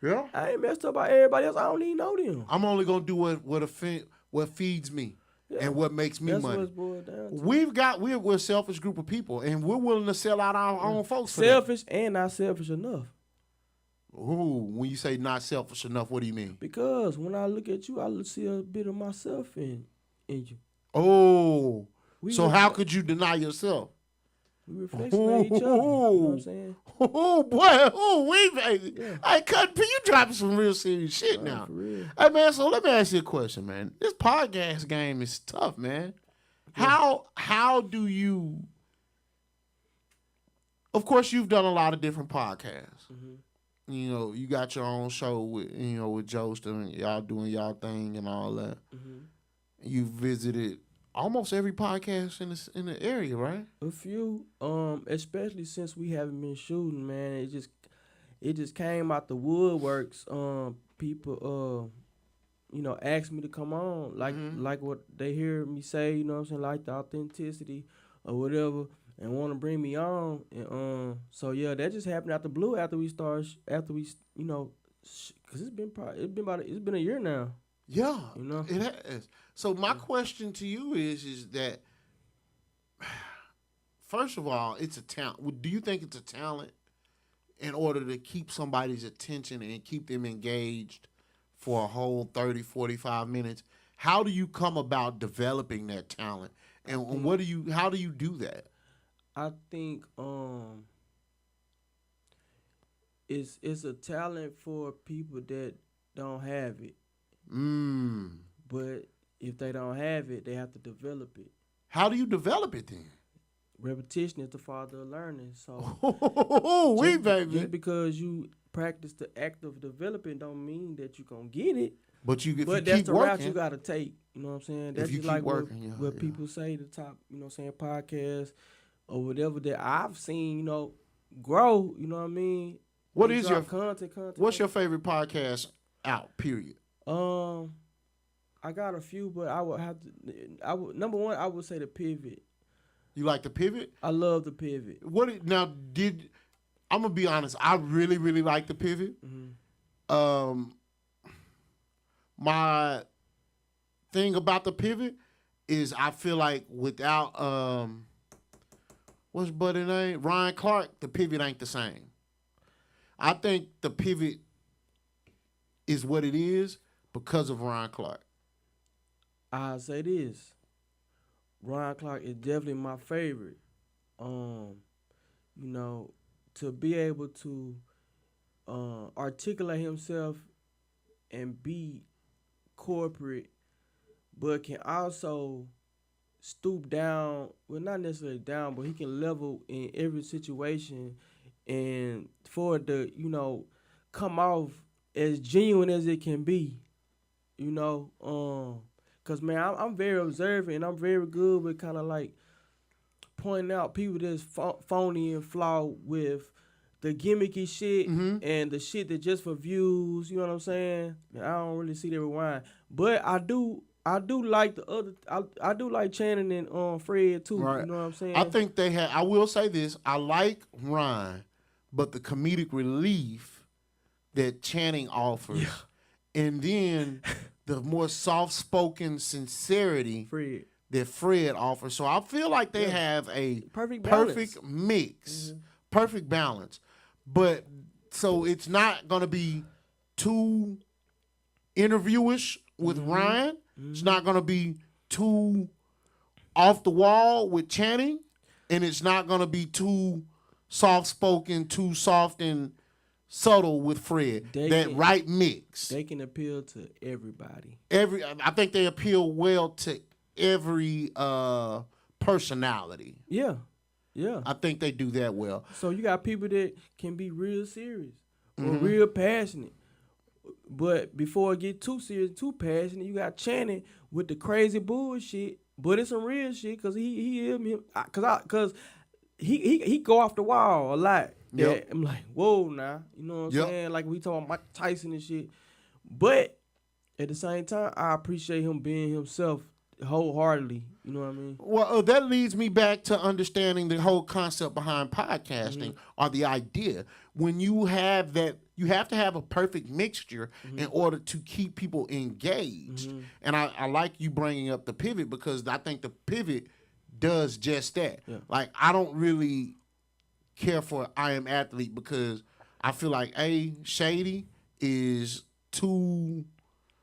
Speaker 1: Yeah.
Speaker 4: I ain't messed up by everybody else. I don't even know them.
Speaker 1: I'm only gonna do what feeds me and what makes me
Speaker 4: That's
Speaker 1: money.
Speaker 4: What it's boiled down to.
Speaker 1: We're a selfish group of people, and we're willing to sell out our own folks.
Speaker 4: Selfish and not selfish enough.
Speaker 1: Ooh, when you say not selfish enough, what do you mean?
Speaker 4: Because when I look at you, I see a bit of myself in you.
Speaker 1: Oh, so how could you deny yourself?
Speaker 4: We reflection of each other. You know what I'm saying?
Speaker 1: Oh boy, baby. Yeah. Hey, Cut P, you dropping some real serious shit now.
Speaker 4: For real.
Speaker 1: Hey man, so let me ask you a question, man. This podcast game is tough, man. Yeah. How do you? Of course, you've done a lot of different podcasts. Mm-hmm. You got your own show with Jostin, y'all doing y'all thing and all that. Mm-hmm. You visited almost every podcast in the area, right?
Speaker 4: A few, especially since we haven't been shooting, man. It just came out the woodworks. People, ask me to come on, like what they hear me say, you know what I'm saying, like the authenticity or whatever, and want to bring me on, and so yeah, that just happened out the blue after we cause it's been a year now.
Speaker 1: Yeah,
Speaker 4: You know?
Speaker 1: it has. So my question to you is that first of all, it's a talent. Do you think it's a talent in order to keep somebody's attention and keep them engaged for a whole 30, 45 minutes? How do you come about developing that talent? And how do you do that?
Speaker 4: I think it's a talent for people that don't have it. But if they don't have it, they have to develop it.
Speaker 1: How do you develop it then?
Speaker 4: Repetition is the father of learning. So just because you practice the act of developing don't mean that you're gonna get it.
Speaker 1: But
Speaker 4: that's
Speaker 1: keep
Speaker 4: the route
Speaker 1: working,
Speaker 4: you gotta take. You know what I'm saying? That's just like what people say, the top, podcasts or whatever that I've seen, grow, you know what I mean?
Speaker 1: What is your
Speaker 4: content?
Speaker 1: What's your favorite podcast out, period?
Speaker 4: I got a few, but number one, I would say The Pivot.
Speaker 1: You like The Pivot?
Speaker 4: I love The Pivot.
Speaker 1: I'm gonna be honest, I really, really like The Pivot.
Speaker 4: Mm-hmm.
Speaker 1: My thing about The Pivot is I feel like without what's buddy name? Ryan Clark, The Pivot ain't the same. I think The Pivot is what it is because of Ryan Clark.
Speaker 4: I'll say this. Ryan Clark is definitely my favorite. To be able to articulate himself and be corporate, but can also stoop down, well, not necessarily down, but he can level in every situation, and for it to, come off as genuine as it can be, because, man, I'm very observant, and I'm very good with kind of like pointing out people that's phony and flawed with the gimmicky shit and the shit that just for views, you know what I'm saying? And I don't really see that rewind. But I do like the other, I do like Channing and Fred too,
Speaker 1: right.
Speaker 4: You know what I'm saying?
Speaker 1: I think I will say this, I like Ryan, but the comedic relief that Channing offers, and then the more soft-spoken sincerity that Fred offers. So I feel like they have a perfect mix, perfect balance. But so it's not going to be too interviewish with Ryan. It's not going to be too off the wall with Channing. And it's not going to be too soft-spoken, too soft and subtle with Fred. Right mix.
Speaker 4: They can appeal to everybody.
Speaker 1: I think they appeal well to every personality.
Speaker 4: Yeah.
Speaker 1: I think they do that well.
Speaker 4: So you got people that can be real serious or real passionate. But before it get too serious, too passionate, you got Channing with the crazy bullshit. But it's some real shit because because he go off the wall a lot.
Speaker 1: Yep.
Speaker 4: I'm like, whoa, now, you know what I'm saying? Like we talking about Mike Tyson and shit. But at the same time, I appreciate him being himself wholeheartedly. You know what I mean?
Speaker 1: Well, that leads me back to understanding the whole concept behind podcasting or the idea. When you have that, you have to have a perfect mixture in order to keep people engaged. And I like you bringing up The Pivot because I think The Pivot does just that. Yeah. Like, I don't really care for I Am Athlete because I feel like Shady is too...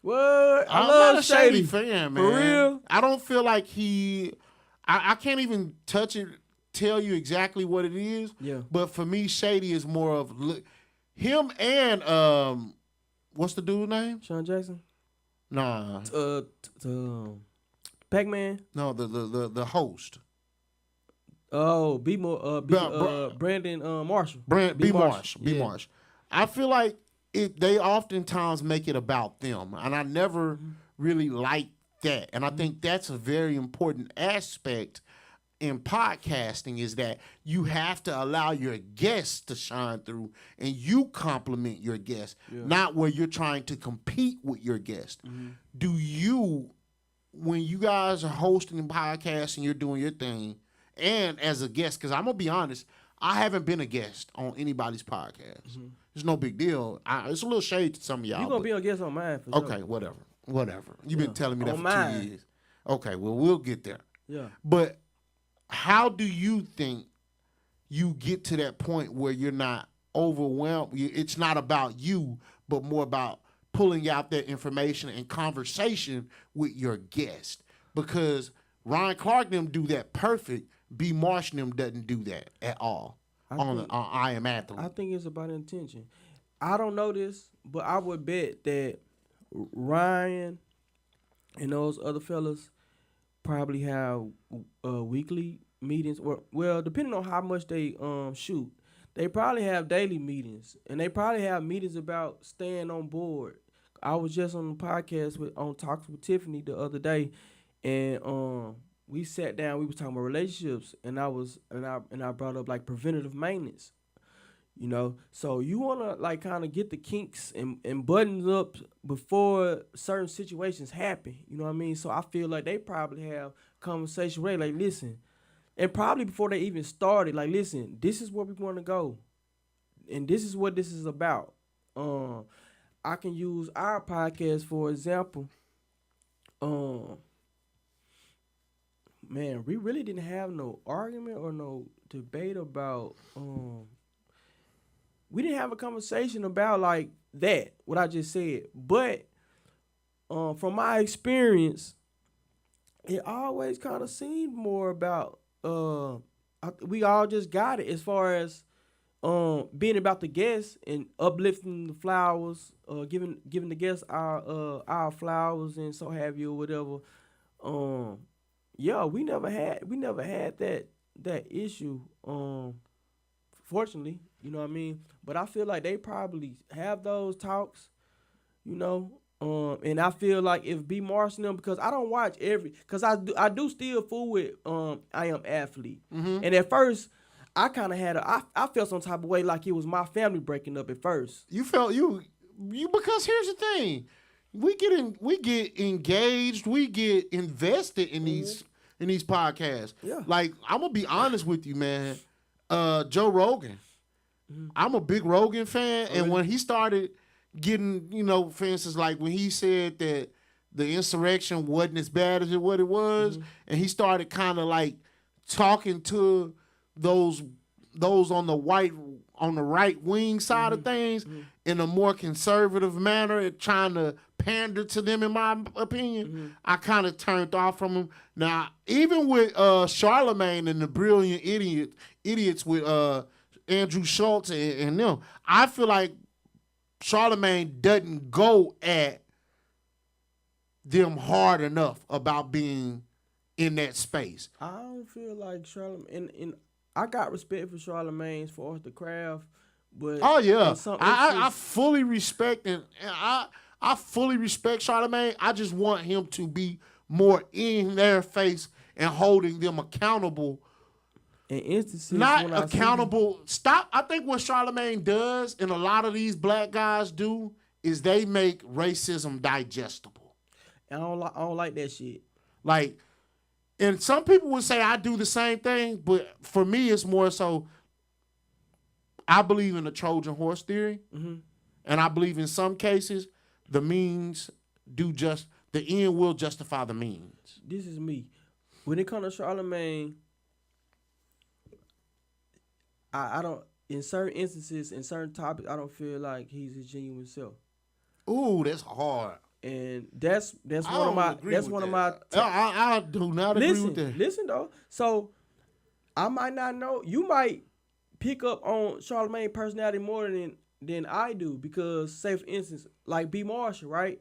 Speaker 4: What?
Speaker 1: I'm
Speaker 4: love
Speaker 1: not a Shady fan, man.
Speaker 4: For real?
Speaker 1: I don't feel like I can't even tell you exactly what it is.
Speaker 4: Yeah.
Speaker 1: But for me, Shady is more of him and what's the dude's name?
Speaker 4: Sean Jackson?
Speaker 1: Nah.
Speaker 4: Pac-Man?
Speaker 1: No, the host.
Speaker 4: Oh, Brandon Marshall.
Speaker 1: B. Marsh. I feel like they oftentimes make it about them, and I never really liked that. And I think that's a very important aspect in podcasting is that you have to allow your guests to shine through and you compliment your guests, not where you're trying to compete with your guest. Do you, when you guys are hosting podcasts and you're doing your thing, and as a guest, because I'm going to be honest, I haven't been a guest on anybody's podcast. It's no big deal. It's a little shade to some of y'all.
Speaker 4: You're going to be a guest on mine for
Speaker 1: okay,
Speaker 4: sure.
Speaker 1: whatever. You've been telling me that
Speaker 4: On
Speaker 1: for
Speaker 4: mine.
Speaker 1: 2 years. Okay, well, we'll get there.
Speaker 4: Yeah.
Speaker 1: But how do you think you get to that point where you're not overwhelmed? It's not about you, but more about pulling out that information and conversation with your guest. Because Ryan Clark them do that perfect. B. Marsh them doesn't do that at all on I Am Athlete.
Speaker 4: I think it's about intention. I don't know this, but I would bet that Ryan and those other fellas probably have weekly meetings, or well, depending on how much they shoot, they probably have daily meetings, and they probably have meetings about staying on board. I was just on the podcast on Talks with Tiffany the other day, and we sat down. We was talking about relationships, and I brought up like preventative maintenance. You know, so you wanna like kind of get the kinks and buttons up before certain situations happen. You know what I mean? So I feel like they probably have conversation where they like, listen, and probably before they even started, like, listen, this is where we want to go, and this is what this is about. I can use our podcast for example. Man, we really didn't have no argument or no debate about we didn't have a conversation about like that, what I just said. But from my experience, it always kind of seemed more about we all just got it as far as being about the guests and uplifting the flowers, giving the guests our flowers and so have you or whatever. Yeah, we never had that issue. Fortunately, you know what I mean? But I feel like they probably have those talks, you know. And I feel like if B. Marsh and them, because I don't watch because I do still fool with I Am Athlete. And at first, I kind of had I felt some type of way like it was my family breaking up at first.
Speaker 1: You felt you because here's the thing. We get engaged, we get invested in these podcasts. Yeah. Like, I'm gonna be honest with you, man. Joe Rogan. I'm a big Rogan fan, and when he started getting, for instance, like when he said that the insurrection wasn't as bad as what it was, and he started kind of like talking to those on the right wing side of things in a more conservative manner, trying to pander to them, in my opinion, I kind of turned off from him. Now, even with Charlemagne and the Brilliant Idiots with Andrew Schultz and them, I feel like Charlemagne doesn't go at them hard enough about being in that space.
Speaker 4: I don't feel like Charlemagne, and I got respect for Charlemagne as far as the craft, but
Speaker 1: oh yeah, I fully respect and I fully respect Charlemagne. I just want him to be more in their face and holding them accountable.
Speaker 4: In instances,
Speaker 1: not accountable. Stop. I think what Charlemagne does, and a lot of these black guys do, is they make racism digestible.
Speaker 4: And I don't like that shit.
Speaker 1: Like, and some people would say I do the same thing, but for me, it's more so. I believe in the Trojan horse theory, and I believe in some cases the means the end will justify the means.
Speaker 4: This is me. When it comes to Charlemagne, I don't, in certain instances, in certain topics, I don't feel like he's his genuine self.
Speaker 1: Ooh, that's hard.
Speaker 4: And that's one of my.
Speaker 1: I do not agree with that.
Speaker 4: Listen though. So I might not know. You might pick up on Charlemagne's personality more than I do, because, say for instance, like B. Marshall, right?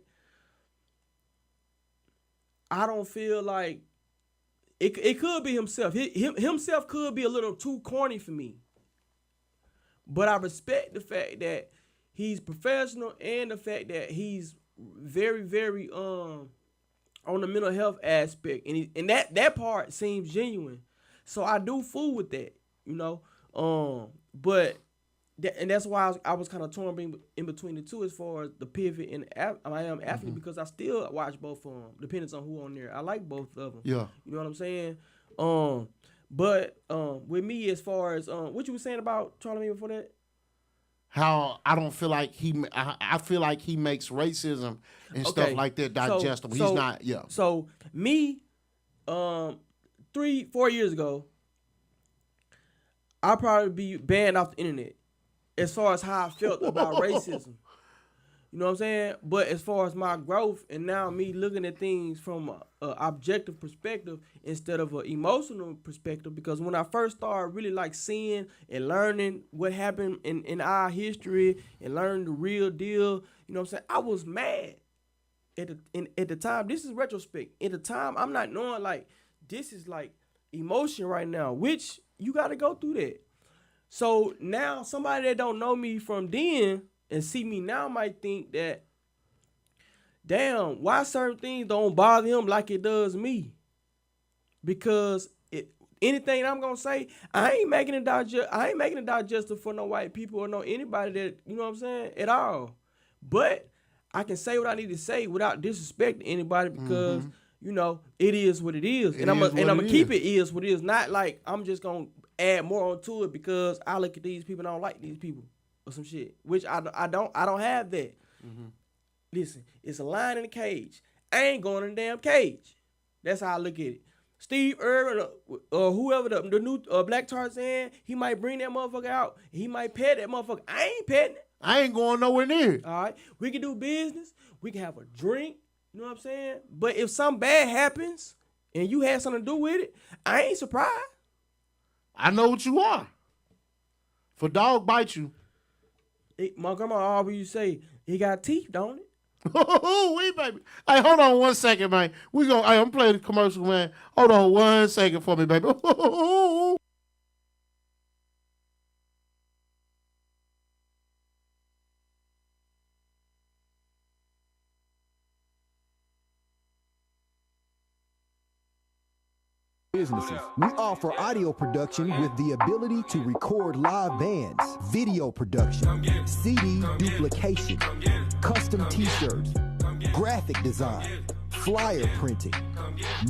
Speaker 4: I don't feel like it could be himself. Himself could be a little too corny for me. But I respect the fact that he's professional and the fact that he's very, very on the mental health aspect, and that part seems genuine. So I do fool with that, you know. But and that's why I was kind of torn in between the two as far as the pivot and I am athlete because I still watch both of them, depending on who on there. I like both of them.
Speaker 1: Yeah.
Speaker 4: You know what I'm saying? But with me, as far as what you were saying about Charlamagne before that.
Speaker 1: How I don't feel like I feel like he makes racism and stuff like that digestible. He's not. Yeah.
Speaker 4: So me, 3-4 years ago, I'd probably be banned off the internet as far as how I felt about racism. You know what I'm saying? But as far as my growth and now me looking at things from an objective perspective instead of an emotional perspective, because when I first started really like seeing and learning what happened in our history and learning the real deal, you know what I'm saying? I was mad at the time. This is retrospect. At the time, I'm not knowing like this is like emotion right now, which you got to go through that. So now somebody that don't know me from then and see me now might think that, damn, why certain things don't bother him like it does me? Because anything I'm gonna say, I ain't making it digestible for no white people or no anybody that, you know what I'm saying, at all. But I can say what I need to say without disrespecting anybody because you know it is what it is, and I'm gonna keep it is what it is. Not like I'm just gonna add more onto it because I look at these people and I don't like these people or some shit, which I don't have that. Listen, it's a lion in a cage. I ain't going in the damn cage. That's how I look at it. Steve Irwin or whoever the new Black Tarzan, he might bring that motherfucker out. He might pet that motherfucker. I ain't petting it.
Speaker 1: I ain't going nowhere near it.
Speaker 4: All right, we can do business. We can have a drink. You know what I'm saying? But if something bad happens and you had something to do with it, I ain't surprised.
Speaker 1: I know what you are. If a dog bites you.
Speaker 4: My grandma always say, he got teeth, don't it?
Speaker 1: Wait, baby. Hey, hold on 1 second, man. I'm playing the commercial, man. Hold on 1 second for me, baby.
Speaker 2: Businesses. We offer audio production with the ability to record live bands, video production, CD duplication, custom t-shirts, graphic design, flyer printing,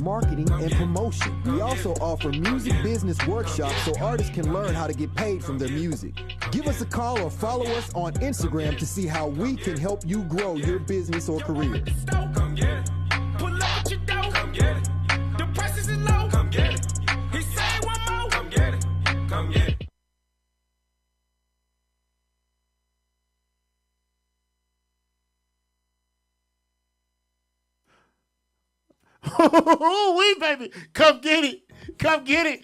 Speaker 2: marketing and promotion. We also offer music business workshops so artists can learn how to get paid from their music. Give us a call or follow us on Instagram to see how we can help you grow your business or career.
Speaker 3: Come get it. Pull up at your door. Come get it. The prices is low. Come get it. He said one more. Come get it. Come get it.
Speaker 1: Wait, baby. Come get it. Come get it.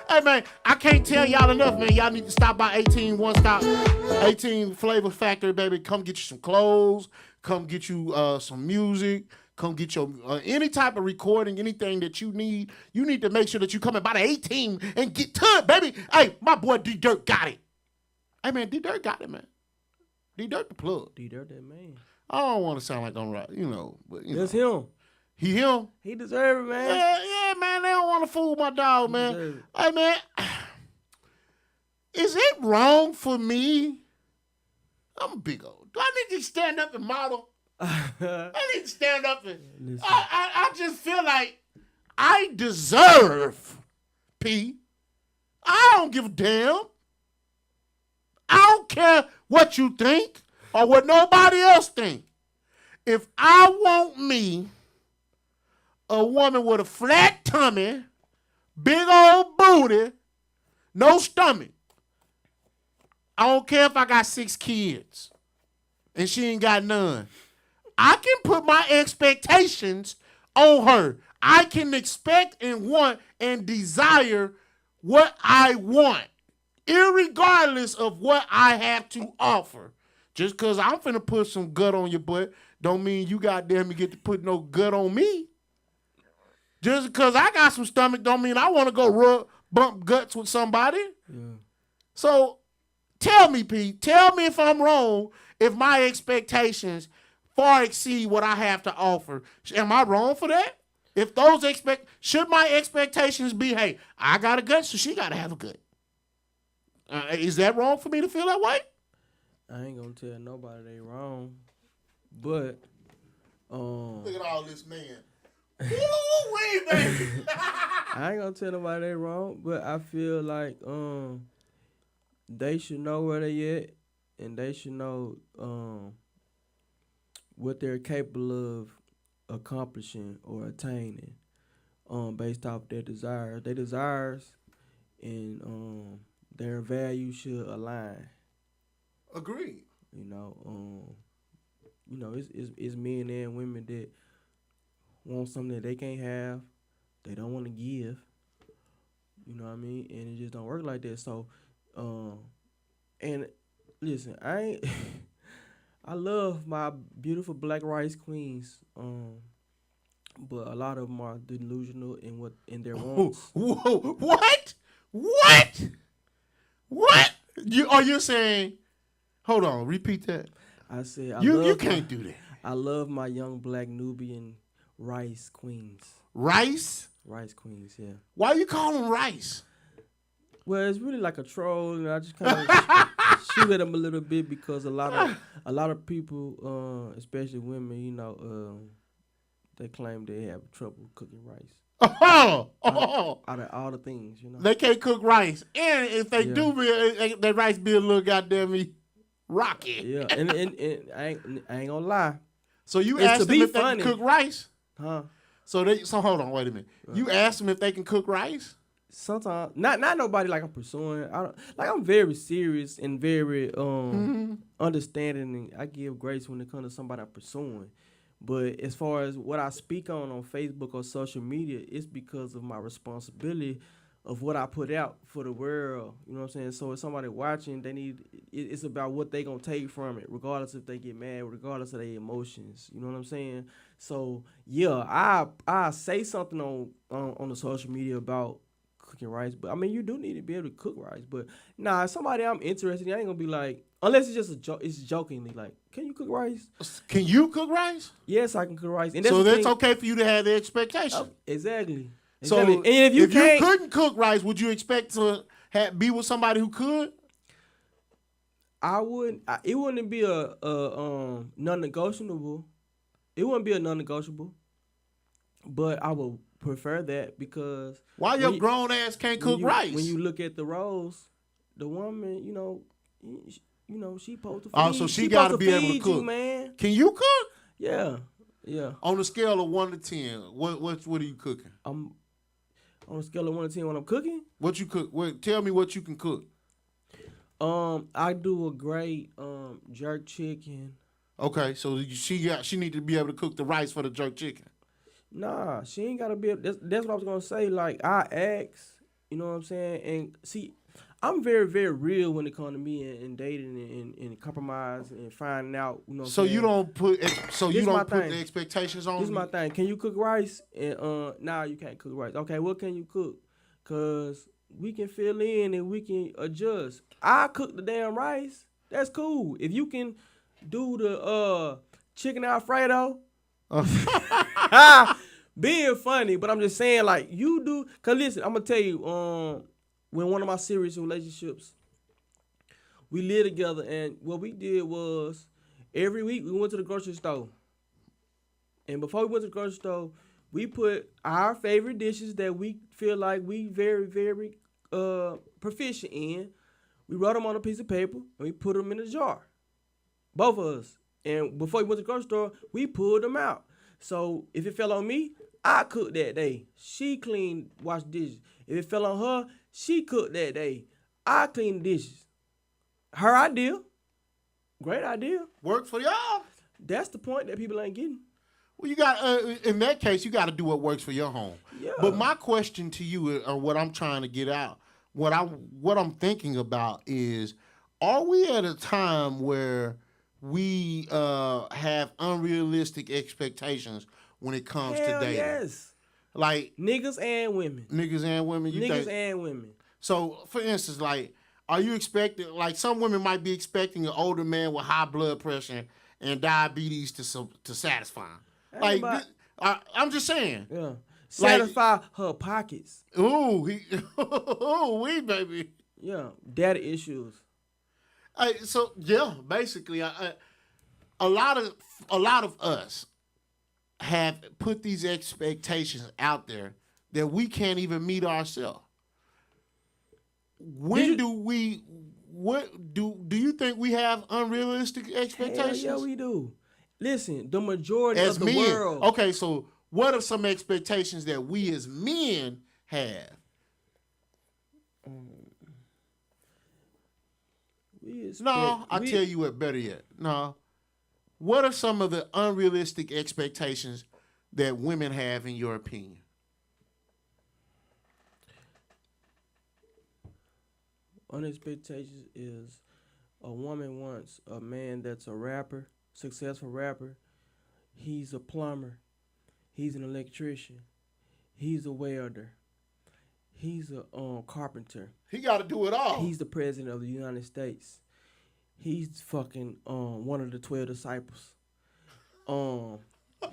Speaker 1: Hey, man, I can't tell y'all enough, man. Y'all need to stop by 18 One Stop, 18 Flavor Factory, baby. Come get you some clothes. Come get you some music. Come get your any type of recording, anything that you need. You need to make sure that you come in by the 18 and get to it, baby. Hey, my boy D-Dirt got it. Hey, man, D-Dirt got it, man. D-Dirt the plug.
Speaker 4: D-Dirt that man.
Speaker 1: I don't want to sound like I'm right, but
Speaker 4: That's him.
Speaker 1: He him.
Speaker 4: He deserve it, man.
Speaker 1: Yeah, man. They don't want to fool my dog, man. Hey, man, is it wrong for me? I'm a big old. Do I need to stand up and model? I need to stand up and. I just feel like I deserve P. I don't give a damn. I don't care what you think or what nobody else think. If I want me a woman with a flat tummy, big old booty, no stomach. I don't care if I got 6 kids and she ain't got none. I can put my expectations on her. I can expect and want and desire what I want, irregardless of what I have to offer. Just because I'm finna put some gut on your butt don't mean you goddamn get to put no gut on me. Just because I got some stomach don't mean I want to go bump guts with somebody. Yeah. So tell me, Pete, tell me if I'm wrong, if my expectations far exceed what I have to offer. Am I wrong for that? If should my expectations be, hey, I got a gut, so she got to have a gut. Is that wrong for me to feel that way?
Speaker 4: I ain't gonna tell nobody they wrong, but
Speaker 1: Look at all this man. Woo-wee, baby.
Speaker 4: I ain't gonna tell nobody they wrong, but I feel like they should know where they at, and they should know what they're capable of accomplishing or attaining, based off their desires. Their desires and their values should align.
Speaker 1: Agreed.
Speaker 4: It's men and women that want something that they can't have, they don't want to give. You know what I mean? And it just don't work like that. So, and listen, I love my beautiful black rice queens, but a lot of them are delusional in their wants.
Speaker 1: Whoa, what? What? You're saying? Hold on, repeat that.
Speaker 4: I said
Speaker 1: You can't do that.
Speaker 4: I love my young black Nubian rice queens.
Speaker 1: Rice?
Speaker 4: Rice queens, yeah.
Speaker 1: Why you call them rice?
Speaker 4: Well, it's really like a troll, and I just kind of shoot at them a little bit because a lot of people, especially women, they claim they have trouble cooking rice.
Speaker 1: Out
Speaker 4: of all the things,
Speaker 1: They can't cook rice, and if they do, their rice be a little goddamn rocky.
Speaker 4: Yeah, and I ain't gonna lie.
Speaker 1: So you asked them if they can cook rice?
Speaker 4: Huh?
Speaker 1: So hold on, wait a minute. You asked them if they can cook rice?
Speaker 4: Sometimes, not nobody like I'm pursuing. I'm very serious and very understanding, and I give grace when it comes to somebody I'm pursuing. But as far as what I speak on Facebook or social media, it's because of my responsibility of what I put out for the world. You know what I'm saying? So if somebody watching, it's about what they gonna take from it, regardless if they get mad, regardless of their emotions. You know what I'm saying? So yeah, I say something on the social media about cooking rice, but I mean you do need to be able to cook rice. But nah, if somebody I'm interested in, I ain't gonna be like, unless it's just a joke. It's jokingly like, can you cook rice?
Speaker 1: Can you cook rice?
Speaker 4: Yes, I can cook rice. And
Speaker 1: that's okay for you to have the expectation.
Speaker 4: Exactly.
Speaker 1: So
Speaker 4: and if you
Speaker 1: couldn't cook rice, would you expect to be with somebody who could?
Speaker 4: I wouldn't. It wouldn't be a non-negotiable. It wouldn't be a non-negotiable. But I would prefer that because
Speaker 1: why your grown ass can't cook rice?
Speaker 4: When you look at the roles, the woman, she supposed to feed.
Speaker 1: Oh, so she got to be able to cook.
Speaker 4: You, man.
Speaker 1: Can you cook?
Speaker 4: Yeah.
Speaker 1: On a scale of 1 to 10, what are you cooking?
Speaker 4: On a scale of 1 to 10, when I'm cooking,
Speaker 1: what you cook? Tell me what you can cook.
Speaker 4: I do a great jerk chicken.
Speaker 1: Okay, so she need to be able to cook the rice for the jerk chicken.
Speaker 4: Nah, she ain't gotta be. That's what I was gonna say. Like I ask, you know what I'm saying, and see. I'm very, very real when it comes to me and dating and compromise and finding out.
Speaker 1: So you don't put the expectations on.
Speaker 4: This is my thing. Can you cook rice? And nah, you can't cook rice. Okay, what can you cook? Cause we can fill in and we can adjust. I cook the damn rice. That's cool. If you can do the chicken Alfredo, being funny, but I'm just saying like you do. Cause listen, I'm gonna tell you. When one of my serious relationships, we lived together, and what we did was every week we went to the grocery store. And before we went to the grocery store, we put our favorite dishes that we feel like we very, very proficient in. We wrote them on a piece of paper, and we put them in a jar. Both of us. And before we went to the grocery store, we pulled them out. So if it fell on me, I cooked that day. She washed dishes. If it fell on her, she cooked that day. I cleaned the dishes. Her idea. Great idea.
Speaker 1: Worked for y'all.
Speaker 4: That's the point that people ain't getting.
Speaker 1: Well, you got in that case, you got to do what works for your home.
Speaker 4: Yeah.
Speaker 1: But my question to you, or what I'm trying to get out, what I'm thinking about is, are we at a time where we have unrealistic expectations when it comes to dating?
Speaker 4: Yes.
Speaker 1: Like
Speaker 4: niggas and women.
Speaker 1: Niggas
Speaker 4: and women.
Speaker 1: So, for instance, like, are you expecting, like, some women might be expecting an older man with high blood pressure and diabetes to satisfy them. Like, I'm just saying.
Speaker 4: Yeah. satisfy her pockets.
Speaker 1: Ooh, we baby.
Speaker 4: Yeah, daddy issues.
Speaker 1: So yeah, basically, a lot of us have put these expectations out there that we can't even meet ourselves. When do we? What do you think we have unrealistic expectations?
Speaker 4: Hell yeah, we do. Listen, the majority
Speaker 1: As
Speaker 4: of the
Speaker 1: men,
Speaker 4: world.
Speaker 1: okay. So, what are some expectations that we as men have? I'll tell you what. Better yet, no. What are some of the unrealistic expectations that women have, in your opinion?
Speaker 4: Unexpectations is a woman wants a man that's a rapper, successful rapper. He's a plumber. He's an electrician. He's a welder. He's a carpenter.
Speaker 1: He got to do it all.
Speaker 4: He's the president of the United States. He's fucking one of the 12 disciples.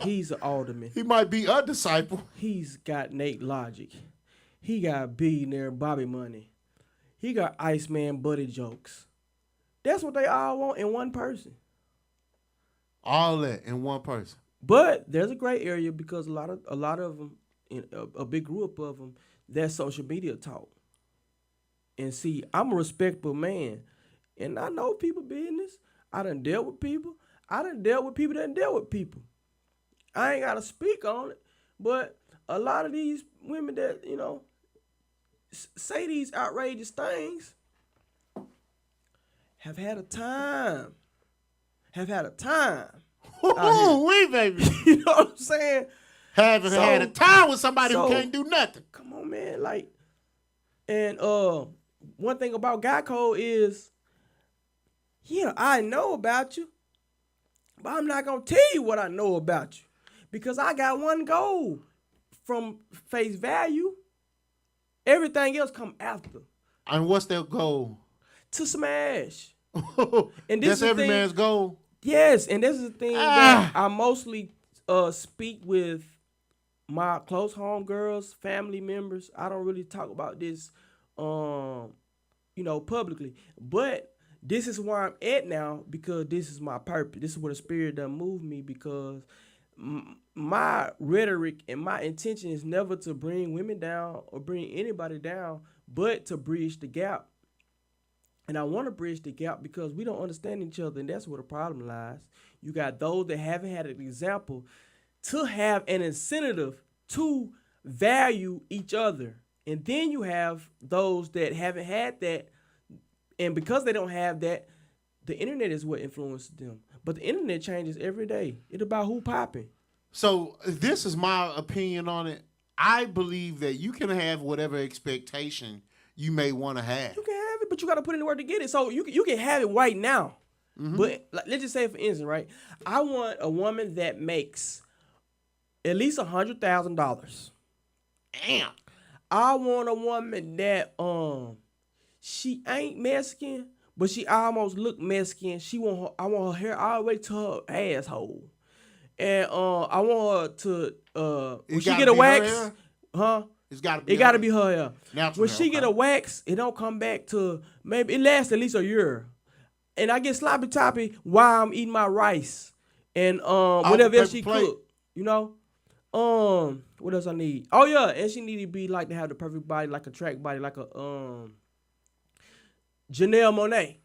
Speaker 4: He's an alderman.
Speaker 1: He might be a disciple.
Speaker 4: He's got NATELOGIC. He got billionaire Bobby money. He got Iceman Buddy jokes. That's what they all want in one person.
Speaker 1: All that in one person.
Speaker 4: But there's a gray area because a lot of them, a big group of them, that's social media talk. And see, I'm a respectable man, and I know people business. I done dealt with people. I done dealt with people that done dealt with people. I ain't gotta speak on it, but a lot of these women that say these outrageous things have had a time.
Speaker 1: Ooh, we baby.
Speaker 4: You know what I'm saying?
Speaker 1: Haven't had a time with somebody who can't do nothing.
Speaker 4: Come on, man. And one thing about guy code is, yeah, I know about you, but I'm not gonna tell you what I know about you because I got one goal from face value. Everything else come after.
Speaker 1: And what's their goal?
Speaker 4: To smash.
Speaker 1: And that's every man's goal.
Speaker 4: Yes, and this is the thing that I mostly speak with my close home girls, family members. I don't really talk about this, publicly. But this is where I'm at now because this is my purpose. This is where the spirit done moved me because my rhetoric and my intention is never to bring women down or bring anybody down, but to bridge the gap. And I want to bridge the gap because we don't understand each other, and that's where the problem lies. You got those that haven't had an example to have an incentive to value each other. And then you have those that haven't had that, and because they don't have that, the internet is what influences them. But the internet changes every day. It's about who popping.
Speaker 1: So this is my opinion on it. I believe that you can have whatever expectation you may want to have.
Speaker 4: You can have it, but you got to put in the work to get it. So you can have it right now. Mm-hmm. But let's just say, for instance, right? I want a woman that makes at least $100,000.
Speaker 1: Damn.
Speaker 4: I want a woman that she ain't Mexican, but she almost look Mexican. I want her hair all the way to her asshole. And I want her to when she get a wax,
Speaker 1: It's gotta
Speaker 4: be her hair. When she get a wax, it don't come back to maybe it lasts at least a year. And I get sloppy toppy while I'm eating my rice and whatever else she cook. What else I need? Oh yeah, and she need to be like to have the perfect body, like a track body, like a Janelle Monáe.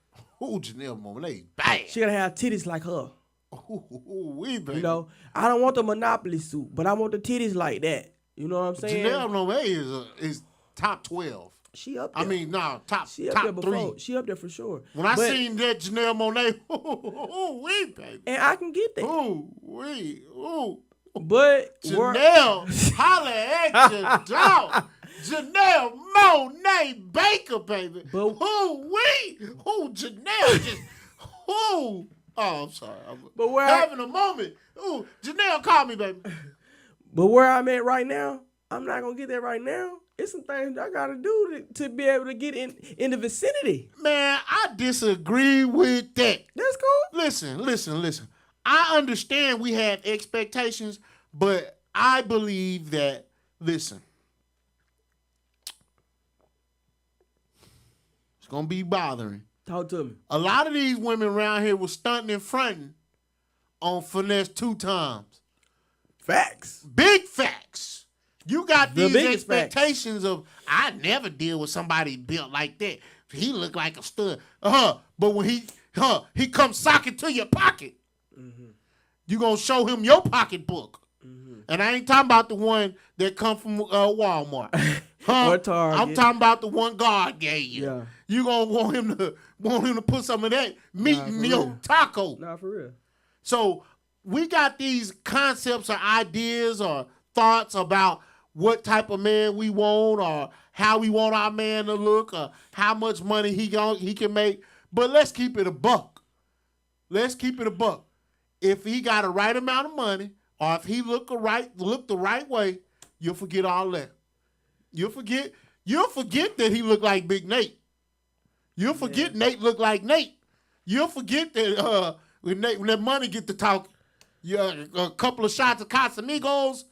Speaker 1: Ooh, Janelle Monáe, bad.
Speaker 4: She gotta have titties like her.
Speaker 1: Ooh, baby.
Speaker 4: I don't want the Monopoly suit, but I want the titties like that. You know what I'm saying?
Speaker 1: Janelle Monáe is top 12.
Speaker 4: She up there.
Speaker 1: I mean, no, top
Speaker 4: she up there
Speaker 1: 3.
Speaker 4: She up there for sure.
Speaker 1: When I seen that Janelle Monáe, wee, baby.
Speaker 4: And I can get that.
Speaker 1: Ooh.
Speaker 4: But
Speaker 1: Janelle, holla at your dog. Janelle Monáe Baker, baby.
Speaker 4: But
Speaker 1: Janelle just, Oh, I'm sorry.
Speaker 4: But where
Speaker 1: having a moment. Ooh, Janelle, call me, baby.
Speaker 4: But where I'm at right now, I'm not gonna get there right now. It's some things I gotta do to be able to get in the vicinity.
Speaker 1: Man, I disagree with that.
Speaker 4: That's cool.
Speaker 1: Listen. I understand we have expectations, but I believe that Listen. It's going to be bothering.
Speaker 4: Talk to me.
Speaker 1: A lot of these women around here was stunting and fronting on finesse 2 times.
Speaker 4: Facts.
Speaker 1: Big facts. You got
Speaker 4: The
Speaker 1: these
Speaker 4: biggest
Speaker 1: expectations of, I never deal with somebody built like that. He look like a stud. But when he comes socket to your pocket, you going to show him your pocketbook. And I ain't talking about the one that come from Walmart.
Speaker 4: Or Target.
Speaker 1: I'm talking about the one God gave you.
Speaker 4: Yeah.
Speaker 1: You gonna want him to put some of that meat in your
Speaker 4: real.
Speaker 1: taco.
Speaker 4: Nah, for real.
Speaker 1: So we got these concepts or ideas or thoughts about what type of man we want or how we want our man to look or how much money he can make. But let's keep it a buck. Let's keep it a buck. If he got a right amount of money or if he look the right way, you'll forget all that. You'll forget that he looked like Big Nate. You'll forget Nate looked like Nate. You'll forget that when that money get to talk, a couple of shots of Casamigos.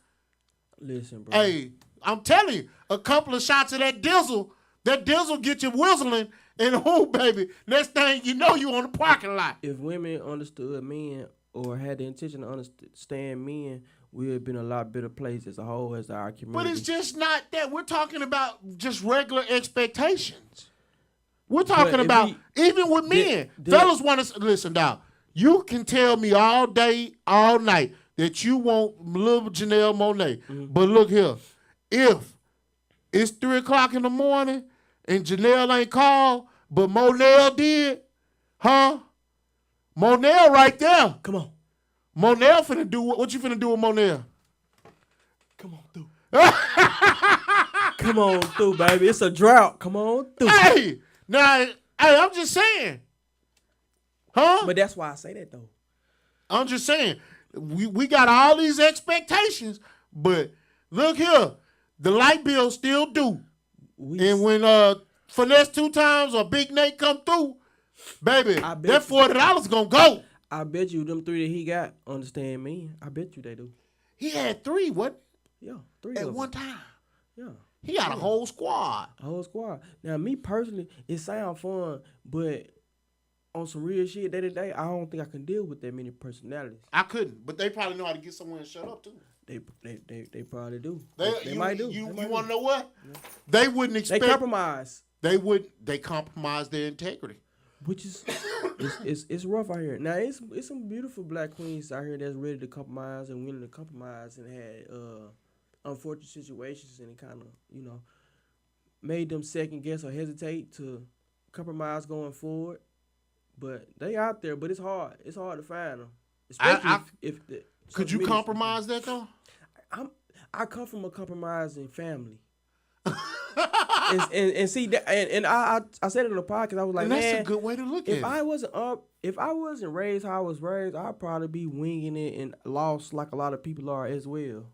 Speaker 4: Listen, bro.
Speaker 1: Hey, I'm telling you, a couple of shots of that Dizzle get you whistling, and baby, next thing you know, you on the parking lot.
Speaker 4: If women understood men or had the intention to understand men, we would have been a lot better place as a whole as our community.
Speaker 1: But it's just not that. We're talking about just regular expectations. We're talking about, even with men, fellas want to, listen, dog, you can tell me all day, all night that you want little Janelle Monáe. But look here, if it's 3 o'clock in the morning and Janelle ain't called, but Monell did, Monell right there.
Speaker 4: Come on.
Speaker 1: Monell finna do, what you finna do with Monell?
Speaker 4: Come on through. Come on through, baby. It's a drought. Come on through.
Speaker 1: Hey, now, I'm just saying.
Speaker 4: But that's why I say that, though.
Speaker 1: I'm just saying. We got all these expectations, but look here. The light bill still due. And when Finesse 2 times or Big Nate come through, baby, that $40 gonna go.
Speaker 4: I bet you them 3 that he got understand me. I bet you they do.
Speaker 1: He had 3, what?
Speaker 4: Yeah, 3
Speaker 1: At
Speaker 4: of
Speaker 1: one
Speaker 4: them.
Speaker 1: time.
Speaker 4: Yeah.
Speaker 1: He got a whole squad.
Speaker 4: A whole squad. Now, me personally, it sound fun, but on some real shit day to day, I don't think I can deal with that many personalities.
Speaker 1: I couldn't, but they probably know how to get someone to shut up too.
Speaker 4: They probably do.
Speaker 1: They
Speaker 4: might do.
Speaker 1: You want to know what? Yeah. They wouldn't expect.
Speaker 4: They compromise.
Speaker 1: They compromise their integrity.
Speaker 4: Which is it's rough out here. Now it's some beautiful black queens out here that's ready to compromise and willing to compromise and had unfortunate situations and it kind of made them second guess or hesitate to compromise going forward. But they out there, but it's hard. It's hard to find them. Especially if
Speaker 1: could you compromise that though?
Speaker 4: I come from a compromising family. and see that, and I said it on the podcast. I was like,
Speaker 1: and that's
Speaker 4: man,
Speaker 1: a good way to look at it.
Speaker 4: If I wasn't raised how I was raised, I'd probably be winging it and lost like a lot of people are as well.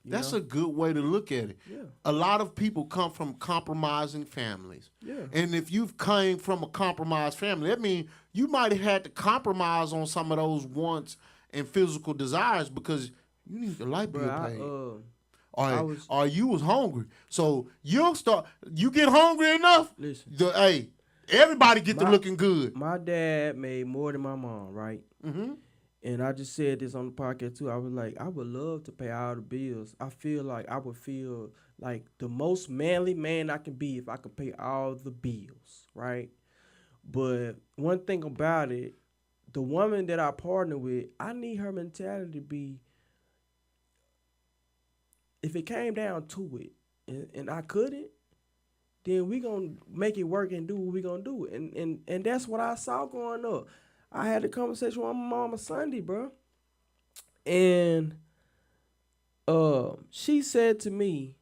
Speaker 1: That's a good way to look at it.
Speaker 4: Yeah.
Speaker 1: A lot of people come from compromising families.
Speaker 4: Yeah.
Speaker 1: And if you've came from a compromised family, that means you might have had to compromise on some of those wants and physical desires because you need the light bill paid. Or you was hungry. So you get hungry enough,
Speaker 4: listen,
Speaker 1: everybody get to looking good.
Speaker 4: My dad made more than my mom, right?
Speaker 1: Mm-hmm.
Speaker 4: And I just said this on the podcast too. I was like, I would love to pay all the bills. I feel like I would feel like the most manly man I can be if I could pay all the bills, right? But one thing about it, the woman that I partner with, I need her mentality to be, if it came down to it, and I couldn't, then we gonna make it work and do what we gonna do. And that's what I saw growing up. I had a conversation with my mom on Sunday, bro. And she said to me,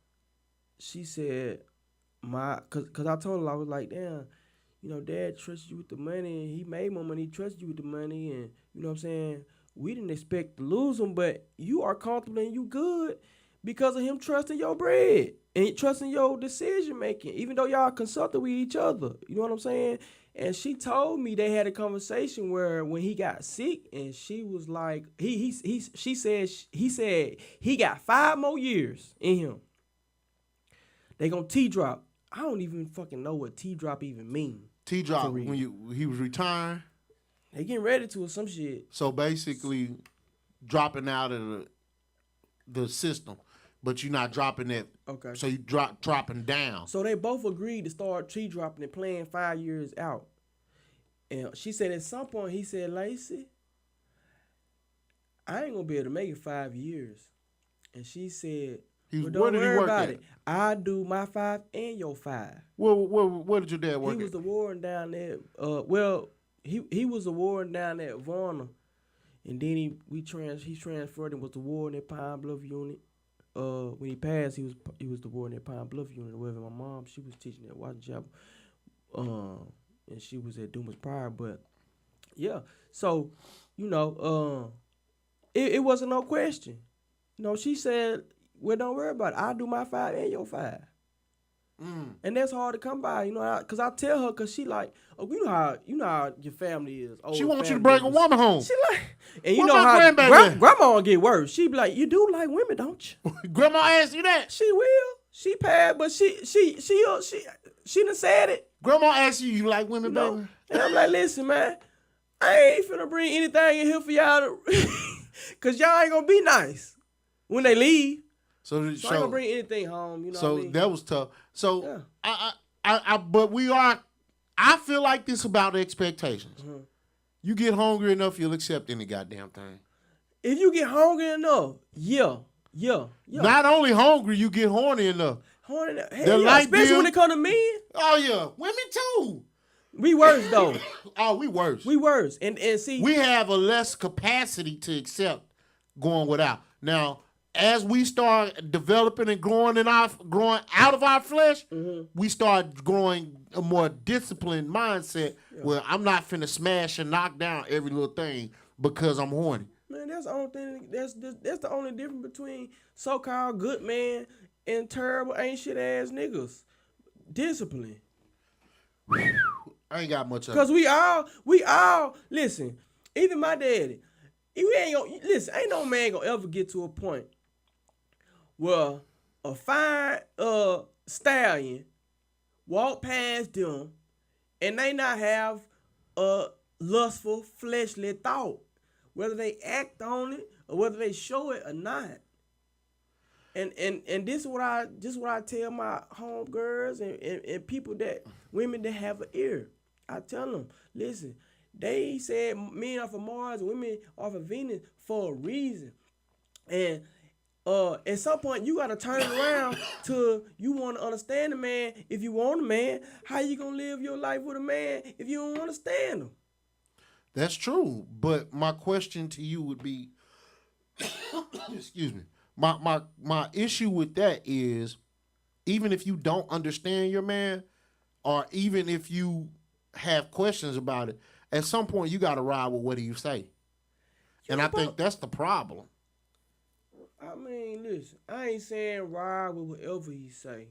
Speaker 4: cause I told her, I was like, damn, Dad trusts you with the money, and he made more money, he trusts you with the money, and you know what I'm saying? We didn't expect to lose him, but you are comfortable and you good because of him trusting your bread and trusting your decision making, even though y'all consulted with each other. You know what I'm saying? And she told me they had a conversation where when he got sick, and she was he said he got 5 more years in him. They gonna T-drop. I don't even fucking know what T-drop even mean.
Speaker 1: T-drop
Speaker 4: For real.
Speaker 1: when he was retiring.
Speaker 4: They getting ready to or some shit.
Speaker 1: So basically, dropping out of the system, but you're not dropping that.
Speaker 4: Okay.
Speaker 1: So you dropping down.
Speaker 4: So they both agreed to start T-dropping and playing 5 years out. And she said at some point, he said, Lacey, I ain't gonna be able to make it 5 years. And she said, well, don't
Speaker 1: where did he
Speaker 4: worry
Speaker 1: work
Speaker 4: about
Speaker 1: at?
Speaker 4: it. I do my 5 and your 5.
Speaker 1: Where did your dad work
Speaker 4: He was
Speaker 1: at?
Speaker 4: the warden down there. He was the warden down there at Varna. And then he transferred and was the warden at Pine Bluff Unit. When he passed, he was the warden at Pine Bluff Unit. Wherever my mom, she was teaching at Washington Chapel. And she was at Dumas Pryor. But yeah, so it wasn't no question. She said, well, don't worry about it. I'll do my 5 and your 5. And that's hard to come by, because I tell her, because she like, oh, you know how your family is.
Speaker 1: She wants you to bring a woman home.
Speaker 4: She like, and
Speaker 1: Where my
Speaker 4: how
Speaker 1: grandbaby?
Speaker 4: grandma will get worse. She be like, you do like women, don't you?
Speaker 1: Grandma asked you that.
Speaker 4: She will. She passed, but she done said it.
Speaker 1: Grandma asked you like women, baby?
Speaker 4: And I'm like, listen, man, I ain't finna bring anything in here for y'all because y'all ain't gonna be nice when they leave. So I ain't gonna bring anything home,
Speaker 1: So
Speaker 4: what I mean?
Speaker 1: that was tough. So
Speaker 4: Yeah.
Speaker 1: but I feel like this about expectations.
Speaker 4: Mm-hmm.
Speaker 1: You get hungry enough, you'll accept any goddamn thing.
Speaker 4: If you get hungry enough, yeah.
Speaker 1: Not only hungry, you get horny enough.
Speaker 4: Horny,
Speaker 1: light
Speaker 4: especially
Speaker 1: bill.
Speaker 4: when it come to men.
Speaker 1: Oh yeah, women too.
Speaker 4: We worse though.
Speaker 1: Oh, we worse.
Speaker 4: We worse. And see,
Speaker 1: We have a less capacity to accept going without. Now, as we start developing and growing out of our flesh, we start growing a more disciplined mindset where I'm not finna smash and knock down every little thing because I'm horny.
Speaker 4: man, that's the only thing. That's the only difference between so-called good man and terrible ain't shit ass niggas. Discipline.
Speaker 1: I ain't got much of
Speaker 4: Cause
Speaker 1: it.
Speaker 4: we all listen. Even my daddy, ain't no man gonna ever get to a point where a fine stallion walk past them and they not have a lustful fleshly thought, whether they act on it or whether they show it or not. And this is what I tell my homegirls and people women that have an ear. I tell them, listen, they said men are for Mars, women are for Venus for a reason. And at some point you gotta turn around to you want to understand a man. If you want a man, how you gonna live your life with a man if you don't understand him?
Speaker 1: That's true. But my question to you would be, excuse me. My issue with that is, even if you don't understand your man, or even if you have questions about it, at some point you got to ride with what you say. And I think that's the problem.
Speaker 4: I mean, listen, I ain't saying ride with whatever he say,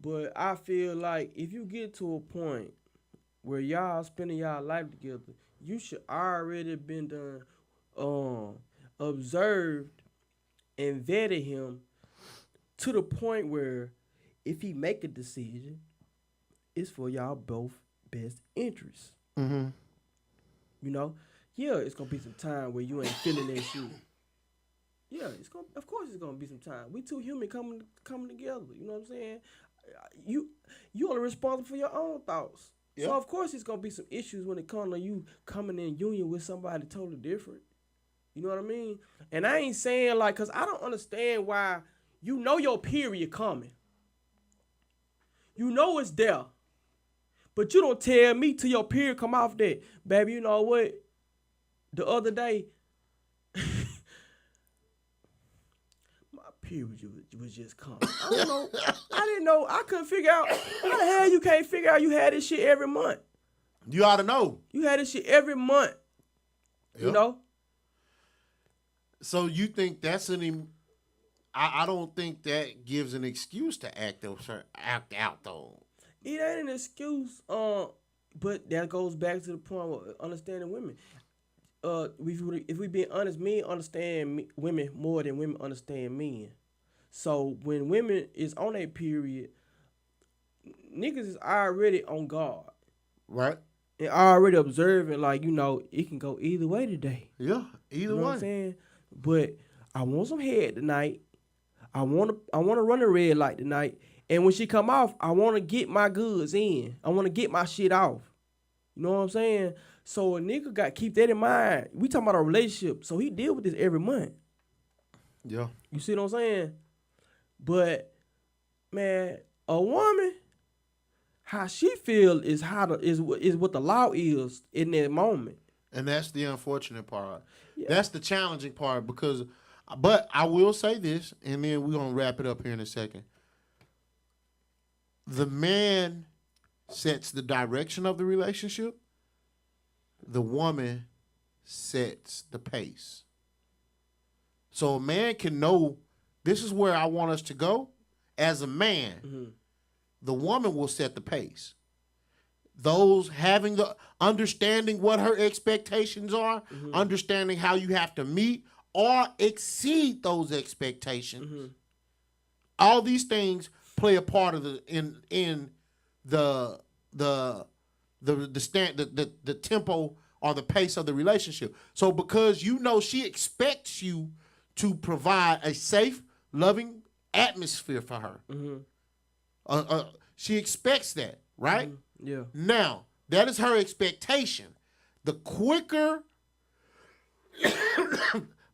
Speaker 4: but I feel like if you get to a point where y'all spending y'all life together, you should already been done observed and vetted him to the point where if he make a decision, it's for y'all both best interests.
Speaker 1: Mm-hmm.
Speaker 4: Yeah, it's gonna be some time where you ain't feeling that shit. Yeah, of course it's gonna be some time. We two human coming together. You know what I'm saying? You only responsible for your own thoughts. Yep. So of course it's gonna be some issues when it comes to you coming in union with somebody totally different. You know what I mean? And I ain't saying like, cause I don't understand why your period coming. You know it's there. But you don't tell me till your period come off that. Baby, you know what? The other day, my period was just coming. I don't know. I didn't know. I couldn't figure out. How the hell you can't figure out you had this shit every month?
Speaker 1: You ought to know.
Speaker 4: You had this shit every month. Yep. You know?
Speaker 1: So you think that's I don't think that gives an excuse to act out though.
Speaker 4: It ain't an excuse, but that goes back to the point of understanding women. If we being honest, men understand women more than women understand men. So when women is on a period, niggas is already on guard
Speaker 1: Right?
Speaker 4: and already observing, like, it can go either way today.
Speaker 1: Yeah. Either
Speaker 4: You know
Speaker 1: way.
Speaker 4: what I'm saying? But I want some head tonight. I wanna run the red light tonight. And when she come off, I wanna get my goods in. I wanna get my shit off. You know what I'm saying? So a nigga got keep that in mind. We talking about a relationship, so he deal with this every month.
Speaker 1: Yeah.
Speaker 4: You see what I'm saying? But man, a woman, how she feel is what the law is in that moment.
Speaker 1: And that's the unfortunate part.
Speaker 4: Yeah.
Speaker 1: That's the challenging part but I will say this, and then we're going to wrap it up here in a second. The man sets the direction of the relationship. The woman sets the pace. So a man can know this is where I want us to go. As a man, the woman will set the pace. Those having the understanding what her expectations are, understanding how you have to meet or exceed those expectations. All these things play a part of the tempo or the pace of the relationship. So because she expects you to provide a safe, loving atmosphere for her. She expects that, right?
Speaker 4: Yeah.
Speaker 1: Now, that is her expectation. The quicker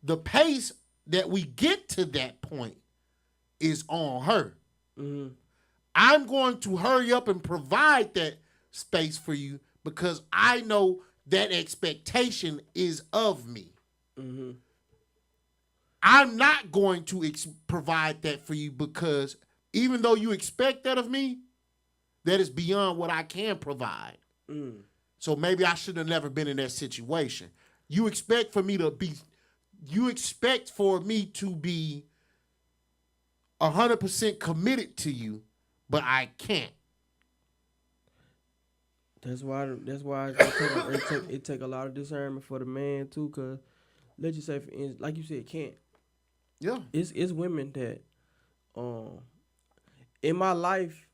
Speaker 1: the pace that we get to that point is on her. I'm going to hurry up and provide that space for you because I know that expectation is of me. I'm not going to provide that for you because even though you expect that of me, that is beyond what I can provide. So maybe I should have never been in that situation. You expect for me to be 100% committed to you, but I can't.
Speaker 4: That's why it take a lot of discernment for the man too, cause let's just say, for instance, like you said, can't.
Speaker 1: Yeah.
Speaker 4: It's women that, in my life,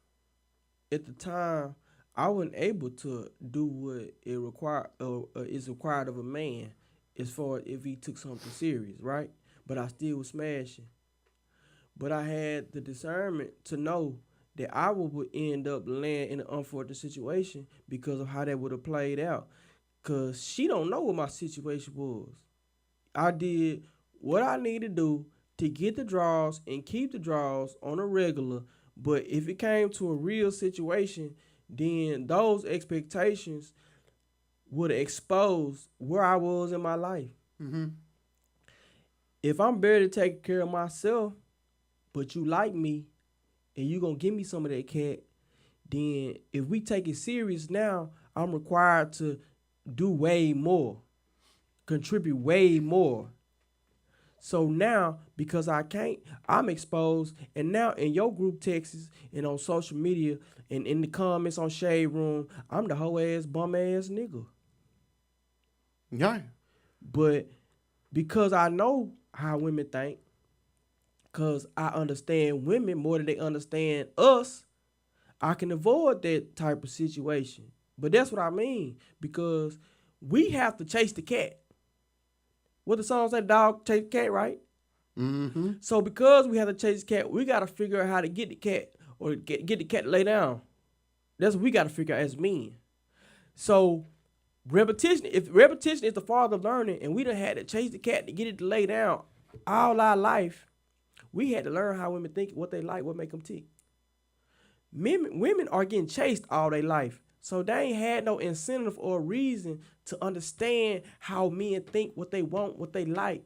Speaker 4: at the time, I wasn't able to do what is required of a man, as far as if he took something serious, right? But I still was smashing. But I had the discernment to know that I would end up landing in an unfortunate situation because of how that would have played out. Cause she don't know what my situation was. I did what I need to do to get the draws and keep the draws on a regular. But if it came to a real situation, then those expectations would expose where I was in my life. If I'm barely taking care of myself, but you like me, and you gonna give me some of that cat, then if we take it serious now, I'm required to do way more, contribute way more. So now, because I can't, I'm exposed, and now in your group texts and on social media and in the comments on Shade Room, I'm the hoe ass bum ass nigga.
Speaker 1: Yeah.
Speaker 4: But because I know how women think, because I understand women more than they understand us, I can avoid that type of situation. But that's what I mean, because we have to chase the cat. What the song say, dog chase the cat, right? So because we have to chase the cat, we got to figure out how to get the cat or get the cat to lay down. That's what we got to figure out as men. So repetition, if repetition is the father of learning, and we done had to chase the cat to get it to lay down all our life, we had to learn how women think, what they like, what make them tick. Women are getting chased all their life. So they ain't had no incentive or reason to understand how men think, what they want, what they like.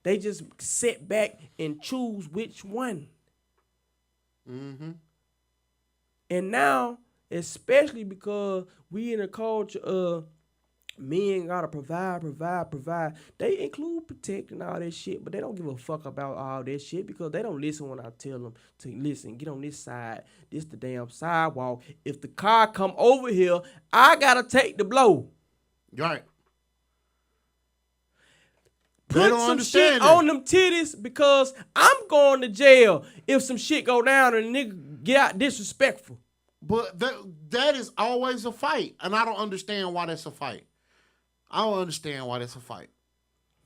Speaker 4: They just sit back and choose which one. And now, especially because we in a culture of men gotta provide. They include protecting all that shit, but they don't give a fuck about all that shit because they don't listen when I tell them to listen. Get on this side. This the damn sidewalk. If the car come over here, I gotta take the blow.
Speaker 1: Right.
Speaker 4: put
Speaker 1: don't
Speaker 4: some
Speaker 1: understand
Speaker 4: shit
Speaker 1: that.
Speaker 4: on them titties because I'm going to jail if some shit go down and a nigga get out disrespectful.
Speaker 1: But that is always a fight, and I don't understand why that's a fight. I don't understand why that's a fight,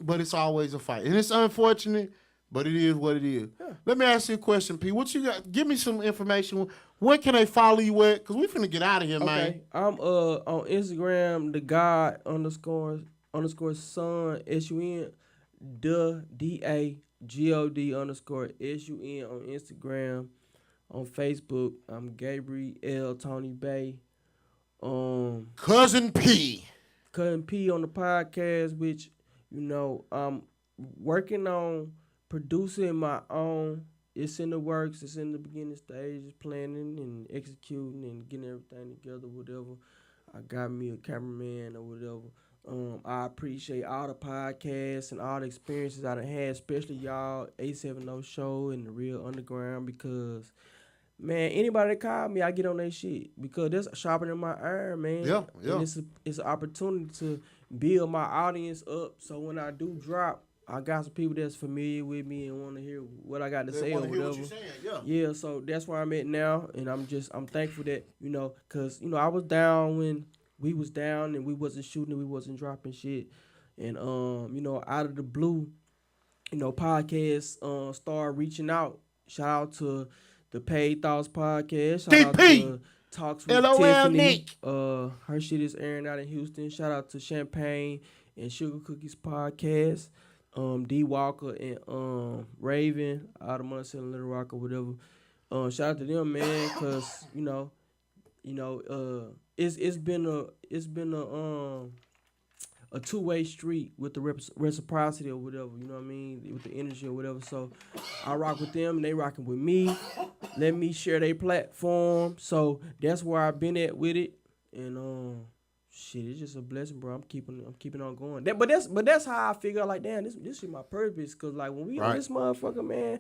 Speaker 1: but it's always a fight, and it's unfortunate, but it is what it is. Yeah. Let me ask you a question, P. What you got? Give me some information. Where can they follow you at? Because we finna get out of here, man.
Speaker 4: I'm on Instagram, the God _son SUN the DAGOD _ SUN on Instagram. On Facebook, I'm Gabriel Tony Bay.
Speaker 1: Cousin P
Speaker 4: on the podcast, which, you know, I'm working on producing my own. It's in the works. It's in the beginning stages, planning and executing and getting everything together, whatever. I got me a cameraman or whatever. I appreciate all the podcasts and all the experiences I done had, especially y'all 870 Show and the Real Underground, because, man, anybody that call me, I get on their shit because that's sharpening my iron, man.
Speaker 1: Yeah.
Speaker 4: And it's an opportunity to build my audience up, so when I do drop, I got some people that's familiar with me and want to hear what I got to say or whatever.
Speaker 1: Hear what you're saying,
Speaker 4: yeah, so that's where I'm at now, and I'm thankful that, you know, because, you know, I was down when we was down and we wasn't shooting and we wasn't dropping shit, and you know, out of the blue, you know, podcasts started reaching out. Shout out to the Paid Thoughts podcast. Shout out to Talks with
Speaker 1: LOL
Speaker 4: Tiffany.
Speaker 1: Nick.
Speaker 4: Her shit is airing out in Houston. Shout out to Champagne and Sugar Cookies podcast. D Walker and Raven out of Muncie and Little Rock or whatever. Shout out to them, man, cause you know, it's been a two-way street with the reciprocity or whatever, you know what I mean, with the energy or whatever. So I rock with them and they rocking with me. Let me share their platform. So that's where I've been at with it, and shit, it's just a blessing, bro. I'm keeping on going. But that's how I figure out, like, damn, this is my purpose. Cause like when we on this motherfucker, man,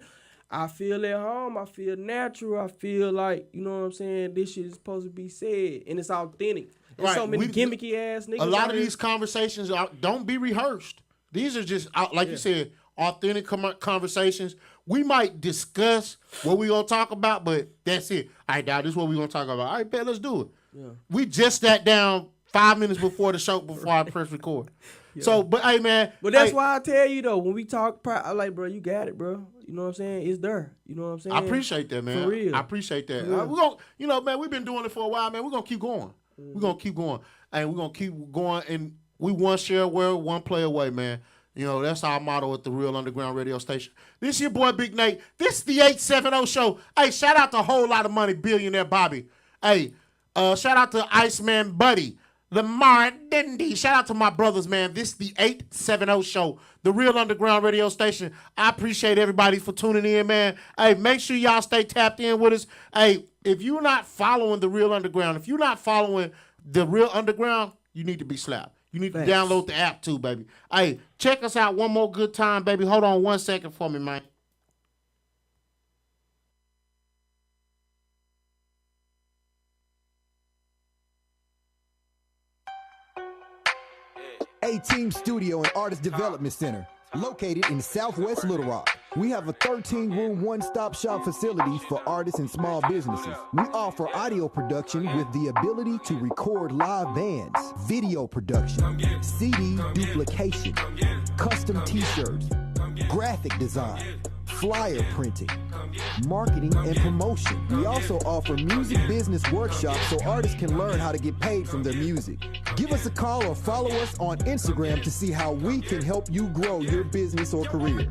Speaker 4: I feel at home. I feel natural. I feel like, you know what I'm saying, this shit is supposed to be said and it's authentic. There's so many gimmicky ass niggas.
Speaker 1: A lot of these conversations don't be rehearsed. These are just like you said, authentic conversations. We might discuss what we gonna talk about, but that's it. All right, now this is what we gonna talk about. All right, bet, let's do it. Yeah. We just sat down 5 minutes before the show, before I press record. Yeah. So, but hey, man.
Speaker 4: But that's why I tell you, though, when we talk, I'm like, bro, you got it, bro. You know what I'm saying? It's there. You know what I'm saying?
Speaker 1: I appreciate that, man.
Speaker 4: For real.
Speaker 1: I appreciate that. We're gonna, you know, man, we've been doing it for a while, man. We're going to keep going. We're going to keep going. And we're going to keep going. And we one share a world, one play away, man. You know, that's our motto at the Real Underground radio station. This your boy, Big Nate. This is the 870 Show. Hey, shout out to Whole Lot of Money, Billionaire Bobby. Hey, shout out to Iceman Buddy. Lamar Dindy. Shout out to my brothers, man. This is the 870 Show, the Real Underground radio station. I appreciate everybody for tuning in, man. Hey, make sure y'all stay tapped in with us. Hey, if you're not following the Real Underground, if you're not following the Real Underground, you need to be slapped. You need to download the app too, baby. Hey, check us out one more good time, baby. Hold on 1 second for me, man.
Speaker 2: A-Team Studio and Artist Development Center, located in Southwest Little Rock. We have a 13-room one-stop shop facility for artists and small businesses. We offer audio production with the ability to record live bands, video production, CD duplication, custom t-shirts, graphic design, flyer printing, marketing and promotion. We also offer music business workshops so artists can learn how to get paid from their music. Give us a call or follow us on Instagram to see how we can help you grow your business or career.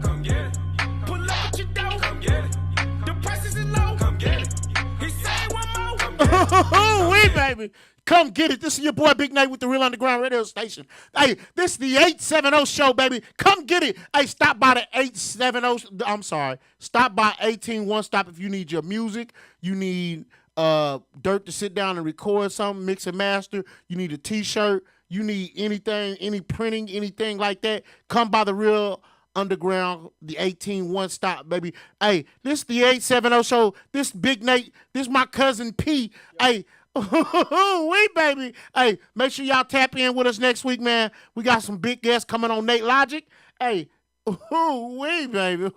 Speaker 3: Come get it. Pull up at your door. Come get it. The prices is low. Come get it. He said one more. Come get it.
Speaker 1: Wait, baby. Come get it. This is your boy Big Nate with the Real Underground radio station. Hey, this is the 870 Show, baby. Come get it. Hey, stop by the 870. I'm sorry. Stop by 18 One Stop if you need your music. You need dirt to sit down and record something, mix and master. You need a t-shirt. You need anything, any printing, anything like that. Come by the Real Underground, the 18 One Stop, baby. Hey, this is the 870 Show. This Big Nate. This my cousin P. Hey, wait, baby. Hey, make sure y'all tap in with us next week, man. We got some big guests coming on NATELOGIC, Hey, ooh, wee, baby.